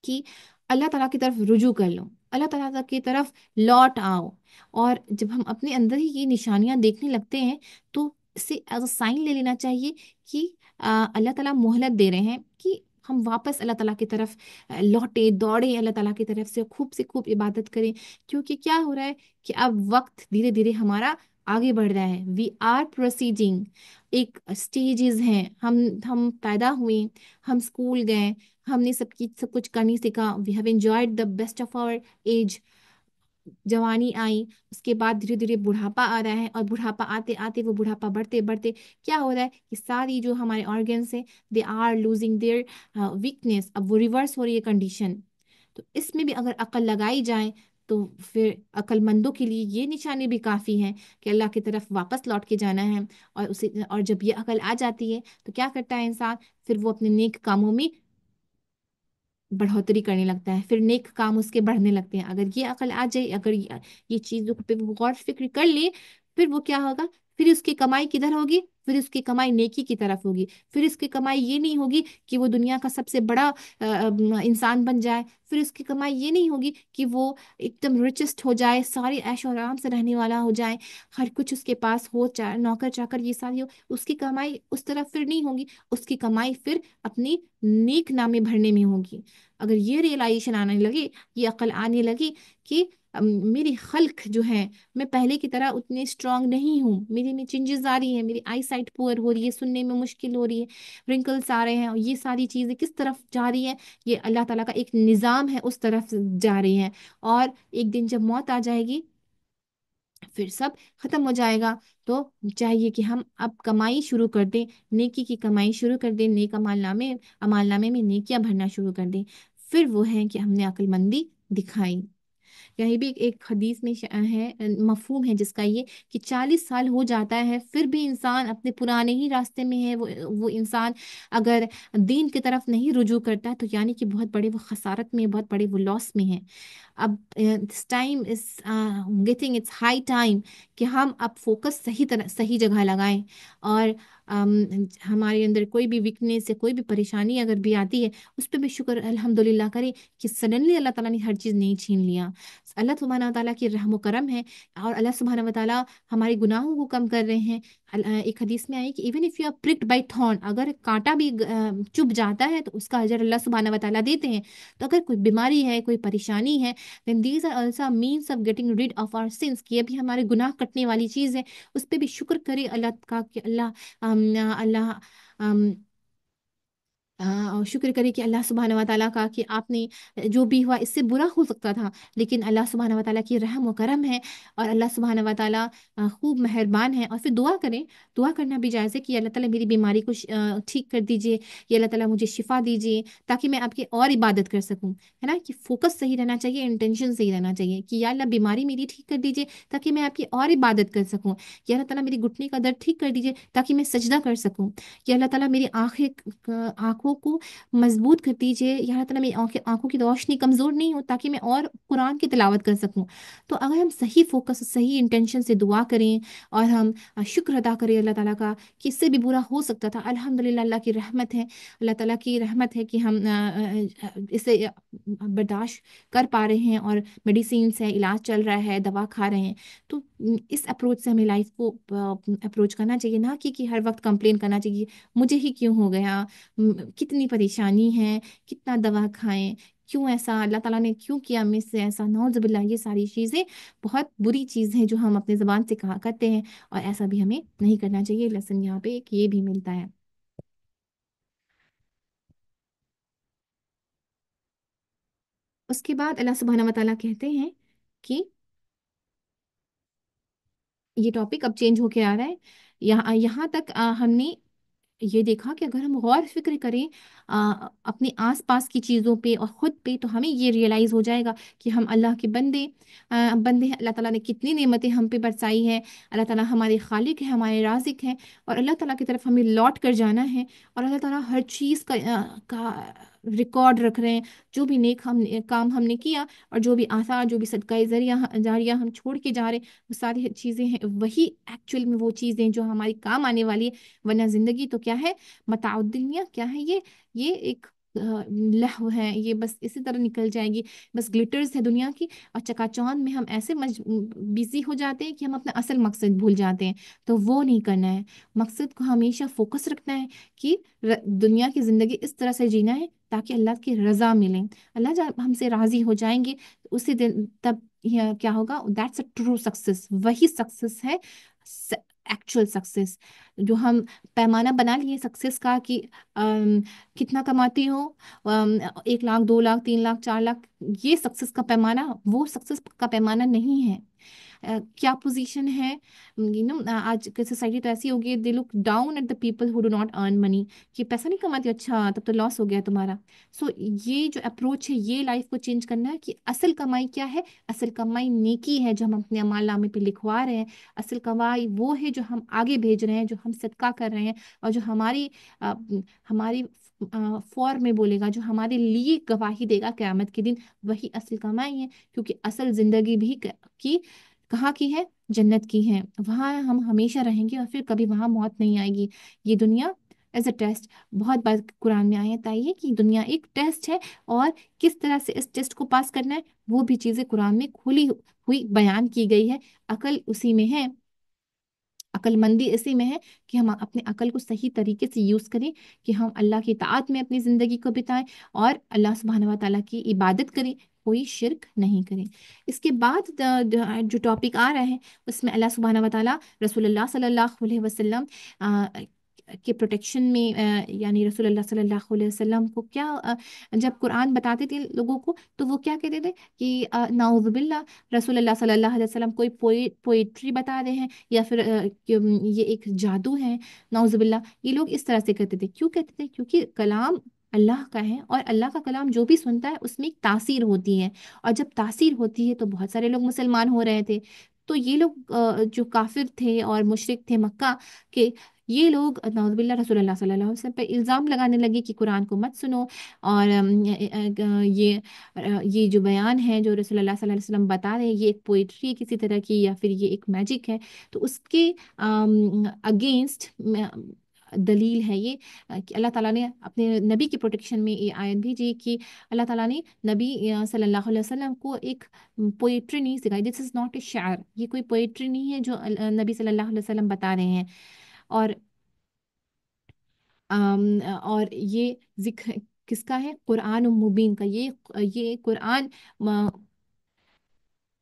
कि अल्लाह ताला की तरफ रुजू कर लो, अल्लाह ताला की तरफ लौट आओ। और जब हम अपने अंदर ही ये निशानियां देखने लगते हैं तो इसे एज अ साइन ले लेना चाहिए कि अल्लाह ताला मोहलत दे रहे हैं कि हम वापस अल्लाह ताला की तरफ लौटे, दौड़े अल्लाह ताला की तरफ से खूब इबादत करें। क्योंकि क्या हो रहा है कि अब वक्त धीरे धीरे हमारा आगे बढ़ रहा है, वी आर प्रोसीडिंग, एक स्टेजेस हैं, हम पैदा हुए, हम स्कूल गए, हमने सब कुछ करनी सीखा, we have enjoyed the best of our age, जवानी आई, उसके बाद धीरे धीरे बुढ़ापा आ रहा है, और बुढ़ापा आते आते वो बुढ़ापा बढ़ते बढ़ते क्या हो रहा है कि सारी जो हमारे ऑर्गन्स हैं they are losing their weakness, अब वो रिवर्स हो रही है कंडीशन। तो इसमें भी अगर अकल लगाई जाए तो फिर अक्लमंदों के लिए ये निशानी भी काफ़ी हैं कि अल्लाह की तरफ वापस लौट के जाना है। और जब ये अकल आ जाती है तो क्या करता है इंसान, फिर वो अपने नेक कामों में बढ़ोतरी करने लगता है, फिर नेक काम उसके बढ़ने लगते हैं। अगर ये अकल आ जाए, अगर ये चीजों पे वो गौर फिक्र कर ले, फिर वो क्या होगा, फिर उसकी कमाई किधर होगी, फिर उसकी कमाई नेकी की तरफ होगी। फिर उसकी कमाई ये नहीं होगी कि वो दुनिया का सबसे बड़ा इंसान बन जाए, फिर उसकी कमाई ये नहीं होगी कि वो एकदम रिचेस्ट हो जाए, सारी ऐशो आराम से रहने वाला हो जाए, हर कुछ उसके पास हो, नौकर चाकर ये सारी हो, उसकी कमाई उस तरफ फिर नहीं होगी। उसकी कमाई फिर अपनी नेक नामे भरने में होगी। अगर ये रियलाइजेशन आने लगे, ये अकल आने लगी कि मेरी खल्क जो है, मैं पहले की तरह उतनी स्ट्रांग नहीं हूँ, मेरी चेहरे में चेंजेस आ रही है, मेरी आई साइट पुअर हो रही है, सुनने में मुश्किल हो रही है, रिंकल्स आ रहे हैं, और ये सारी चीज़ें किस तरफ जा रही है? ये अल्लाह ताला का एक निज़ाम है, उस तरफ जा रही हैं। और एक दिन जब मौत आ जाएगी, फिर सब खत्म हो जाएगा। तो चाहिए कि हम अब कमाई शुरू कर दें, नेकी की कमाई शुरू कर दें, नेक अमालनामे में नेकियां भरना शुरू कर दें। फिर वो है कि हमने अक्लमंदी दिखाई। कहीं भी एक हदीस में है, मफहूम है जिसका ये, कि 40 साल हो जाता है फिर भी इंसान अपने पुराने ही रास्ते में है। वो इंसान अगर दीन की तरफ नहीं रुजू करता, तो यानी कि बहुत बड़े वो खसारत में, बहुत बड़े वो लॉस में है। अब this time is getting it's high time कि हम अब फोकस सही तरह सही जगह लगाएं। और हमारे अंदर कोई भी वीकनेस या कोई भी परेशानी अगर भी आती है, उस पर भी शुक्र अल्हम्दुलिल्लाह करें कि सडनली अल्लाह ताला ने हर चीज़ नहीं छीन लिया। अल्लाह सुब्हानहू व तआला की रहम व करम है, और अल्लाह सुब्हानहू व तआला हमारे गुनाहों को कम कर रहे हैं। एक हदीस में आई कि even if you are pricked by thorn, अगर कांटा भी चुभ जाता है तो उसका अजर अल्लाह सुब्हानहू व तआला देते हैं। तो अगर कोई बीमारी है, कोई परेशानी है, then these are also means of getting rid of our sins, कि ये भी हमारे गुनाह कटने वाली चीज़ है। उस पर भी शुक्र करे अल्लाह का कि अल्लाह अल्लाह और शुक्र करे कि अल्लाह सुब्हानहू व तआला का कि आपने जो भी हुआ इससे बुरा हो सकता था, लेकिन अल्लाह सुब्हानहू व तआला की रहम व करम है, और अल्लाह सुब्हानहू व तआला खूब मेहरबान है। और फिर दुआ करें, दुआ करना भी जायज़ है कि अल्लाह ताला मेरी बीमारी को ठीक कर दीजिए, या अल्लाह ताला मुझे शिफा दीजिए, ताकि मैं आपकी और इबादत कर सकूं। है ना, कि फोकस सही रहना चाहिए, इंटेंशन सही रहना चाहिए कि या अल्लाह बीमारी मेरी ठीक कर दीजिए ताकि मैं आपकी और इबादत कर सकूं। या अल्लाह ताला मेरी घुटने का दर्द ठीक कर दीजिए ताकि मैं सजदा कर सकूं। या अल्लाह ताला मेरी आंखों को मजबूत कर दीजिए, या अल्लाह ताला मेरी आंखों की रोशनी कमज़ोर नहीं हो, ताकि मैं और कुरान की तिलावत कर सकूं। तो अगर हम सही फोकस, सही इंटेंशन से दुआ करें, और हम शुक्र अदा करें अल्लाह ताला का कि इससे भी बुरा हो सकता था, अल्हम्दुलिल्लाह अल्लाह की रहमत है, अल्लाह ताला की रहमत है कि हम इसे बर्दाश्त कर पा रहे हैं, और मेडिसिन है, इलाज चल रहा है, दवा खा रहे हैं। तो इस अप्रोच से हमें लाइफ को अप्रोच करना चाहिए, ना कि हर वक्त कंप्लेन करना चाहिए मुझे ही क्यों हो गया, कितनी परेशानी है, कितना दवा खाएं, क्यों ऐसा, अल्लाह ताला ने क्यों किया मुझसे ऐसा, नौजुबिल्ला। ये सारी चीज़ें बहुत बुरी चीज़ हैं जो हम अपने ज़बान से कहा करते हैं, और ऐसा भी हमें नहीं करना चाहिए। लेसन यहाँ पे एक ये भी मिलता है। उसके बाद अल्लाह सुब्हानहू व तआला कहते हैं कि ये टॉपिक अब चेंज होके आ रहा है। यहाँ यहाँ तक हमने ये देखा कि अगर हम गौर फिक्र करें अपने आसपास की चीज़ों पे और ख़ुद पे, तो हमें ये रियलाइज़ हो जाएगा कि हम अल्लाह के बंदे हैं। अल्लाह ताला ने कितनी नेमतें हम पे बरसाई हैं। अल्लाह ताला हमारे खालिक है, हमारे राज़िक हैं, और अल्लाह ताला की तरफ हमें लौट कर जाना है। और अल्लाह ताला हर चीज़ का रिकॉर्ड रख रहे हैं। जो भी नेक काम हमने किया, और जो भी आसार, जो भी सदका जारिया हम छोड़ के जा रहे हैं, वो सारी चीज़ें हैं, वही एक्चुअल में वो चीज़ें जो हमारी काम आने वाली है। वरना जिंदगी तो क्या है, मताउद दुनिया क्या है, ये एक लहव है, ये बस इसी तरह निकल जाएगी। बस ग्लिटर्स है दुनिया की, और चकाचौंध में हम ऐसे बिजी हो जाते हैं कि हम अपना असल मकसद भूल जाते हैं। तो वो नहीं करना है। मकसद को हमेशा फोकस रखना है कि दुनिया की जिंदगी इस तरह से जीना है ताकि अल्लाह की रजा मिले। अल्लाह जब हमसे राजी हो जाएंगे, तो उसी दिन तब यह क्या होगा, दैट्स अ ट्रू सक्सेस। वही सक्सेस है, एक्चुअल सक्सेस। जो हम पैमाना बना लिए सक्सेस का कि कितना कमाती हो, 1 लाख, 2 लाख, 3 लाख, 4 लाख, ये सक्सेस का पैमाना, वो सक्सेस का पैमाना नहीं है। क्या पोजीशन है, आज की सोसाइटी तो ऐसी हो गई, they look down at the people who do not earn money, कि पैसा नहीं कमाते, अच्छा तब तो लॉस हो गया तुम्हारा। सो ये जो अप्रोच है, ये लाइफ को चेंज करना है कि असल कमाई क्या है। असल कमाई नेकी है जो हम अपने अमाल नामे पे लिखवा रहे हैं। असल कमाई वो है जो हम आगे भेज रहे हैं, जो हम सदका कर रहे हैं, और जो अ, हमारी फॉर में बोलेगा, जो हमारे लिए गवाही देगा क़यामत के दिन, वही असल कमाई है। क्योंकि असल जिंदगी भी की कहाँ की है, जन्नत की है। वहाँ हम हमेशा रहेंगे, और फिर कभी वहाँ मौत नहीं आएगी। ये दुनिया एज अ टेस्ट, बहुत बार कुरान में आयत आई है कि दुनिया एक टेस्ट है, और किस तरह से इस टेस्ट को पास करना है, वो भी चीज़ें कुरान में खुली हुई बयान की गई है। अकल उसी में है, अक्लमंदी इसी में है कि हम अपने अकल को सही तरीके से यूज़ करें, कि हम अल्लाह की ताअत में अपनी ज़िंदगी को बिताएं, और अल्लाह सुब्हानहू व तआला की इबादत करें, کوئی شرک نہیں کریں۔ اس کے بعد جو ٹاپک آ رہا ہے اس میں اللہ سبحانہ و تعالیٰ رسول اللہ صلی اللہ علیہ وسلم کے پروٹیکشن میں یعنی رسول اللہ صلی اللہ علیہ وسلم کو کیا جب قرآن بتاتے تھے لوگوں کو تو وہ کیا کہتے تھے کہ نعوذ باللہ رسول اللہ صلی اللہ علیہ وسلم کوئی پوئٹری بتا رہے ہیں یا پھر کہ یہ ایک جادو ہے، نعوذ باللہ۔ یہ لوگ اس طرح سے کہتے تھے، کیوں کہتے تھے؟ کیونکہ کلام اللہ کا ہے اور اللہ کا کلام جو بھی سنتا ہے اس میں ایک تاثیر ہوتی ہے، اور جب تاثیر ہوتی ہے تو بہت سارے لوگ مسلمان ہو رہے تھے۔ تو یہ لوگ جو کافر تھے اور مشرک تھے مکہ کے، یہ لوگ نعوذ باللہ رسول اللہ صلی اللہ علیہ وسلم پہ الزام لگانے لگے کہ قرآن کو مت سنو، اور یہ جو بیان ہے جو رسول اللہ صلی اللہ علیہ وسلم بتا رہے ہیں یہ ایک پوئٹری ہے کسی طرح کی یا پھر یہ ایک میجک ہے۔ تو اس کے اگینسٹ دلیل ہے یہ کہ اللہ تعالیٰ نے اپنے نبی کی پروٹیکشن میں یہ آیت بھیجی کہ اللہ تعالیٰ نے نبی صلی اللہ علیہ وسلم کو ایک پوئٹری نہیں سکھائی، دس از ناٹ اے شعر، یہ کوئی پوئٹری نہیں ہے جو نبی صلی اللہ علیہ وسلم بتا رہے ہیں۔ اور اور یہ ذکر کس کا ہے؟ قرآن مبین کا۔ یہ قرآن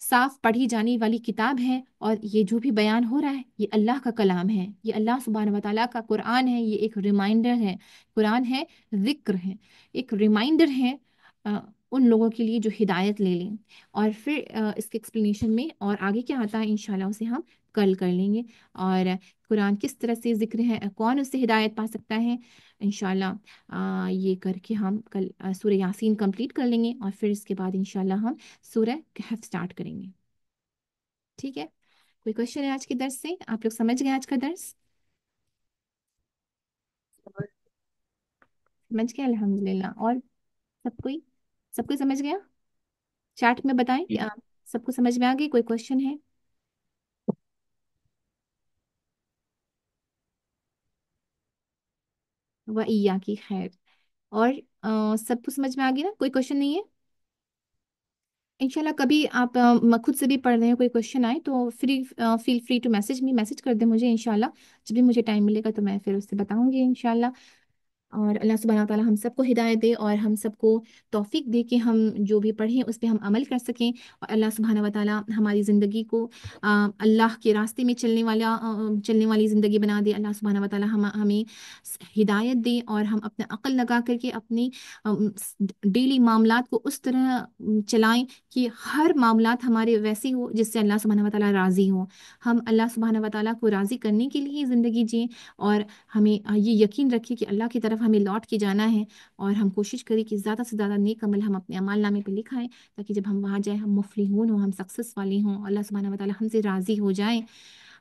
صاف پڑھی جانے والی کتاب ہے، اور یہ جو بھی بیان ہو رہا ہے یہ اللہ کا کلام ہے، یہ اللہ سبحانہ و تعالیٰ کا قرآن ہے، یہ ایک ریمائنڈر ہے، قرآن ہے، ذکر ہے، ایک ریمائنڈر ہے ان لوگوں کے لیے جو ہدایت لے لیں۔ اور پھر اس کے ایکسپلینیشن میں اور آگے کیا آتا ہے انشاءاللہ اسے ہم کل کر لیں گے، اور قرآن کس طرح سے ذکر ہے، کون اس سے ہدایت پا سکتا ہے، انشاءاللہ یہ کر کے ہم کل سورہ یاسین کمپلیٹ کر لیں گے، اور پھر اس کے بعد انشاءاللہ ہم سورہ کہف سٹارٹ کریں گے۔ ٹھیک ہے؟ کوئی کوشچن ہے آج کے درس سے؟ آپ لوگ سمجھ گئے آج کا درس؟ سمجھ گئے الحمدللہ؟ اور سب کوئی سمجھ گیا؟ چارٹ میں بتائیں کہ آپ سب کو سمجھ میں آ گئی؟ کوئی کوشچن ہے؟ وَإِيَّاكِ خیر۔ اور سب کو سمجھ میں آ گئی نا؟ کوئی کوشچن نہیں ہے؟ انشاءاللہ کبھی آپ خود سے بھی پڑھ رہے ہیں کوئی کوشچن آئے تو فیل فری ٹو میسج کر دیں مجھے، انشاءاللہ جب بھی مجھے ٹائم ملے گا تو میں پھر اس سے بتاؤں گی انشاءاللہ۔ اور اللہ سبحانہ وتعالی ہم سب کو ہدایت دے اور ہم سب کو توفیق دے کہ ہم جو بھی پڑھیں اس پہ ہم عمل کر سکیں، اور اللہ سبحانہ وتعالی ہماری زندگی کو اللہ کے راستے میں چلنے والی زندگی بنا دے۔ اللہ سبحانہ وتعالی ہمیں ہدایت دے اور ہم اپنا عقل لگا کر کے اپنی ڈیلی معاملات کو اس طرح چلائیں کہ ہر معاملات ہمارے ویسے ہو جس سے اللہ سبحانہ وتعالی راضی ہو۔ ہم اللہ سبحانہ وتعالی کو راضی کرنے کے لیے زندگی جئیں، اور ہمیں یہ یقین رکھے کہ اللہ کی طرف ہمیں لوٹ کے جانا ہے، اور ہم کوشش کریں کہ زیادہ سے زیادہ نیک عمل ہم اپنے اعمال نامے پہ لکھائیں تاکہ جب ہم وہاں جائیں ہم مفلحون ہوں، ہم سکسیس والے ہوں، اللہ سبحانہ وتعالی ہم سے راضی ہو جائیں۔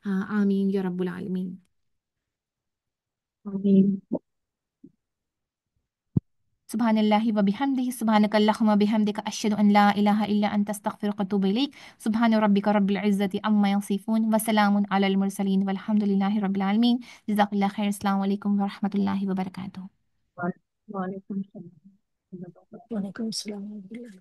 ہاں آمین یا رب العالمین۔
آمین۔
سبحان اللہ و بحمدہ، سبحانک اللہم و بحمدک، اشہد ان لا الہ الا انت، استغفرک و اتوب الیک۔ سبحان ربک رب العزت عما یصفون وسلام علی المرسلین والحمد للہ رب العالمین۔ جزاک اللہ خیر۔ السلام علیکم ورحمۃ اللہ وبرکاتہ۔
وعلیکم السلام۔
وعلیکم السلام ورحمۃ اللہ۔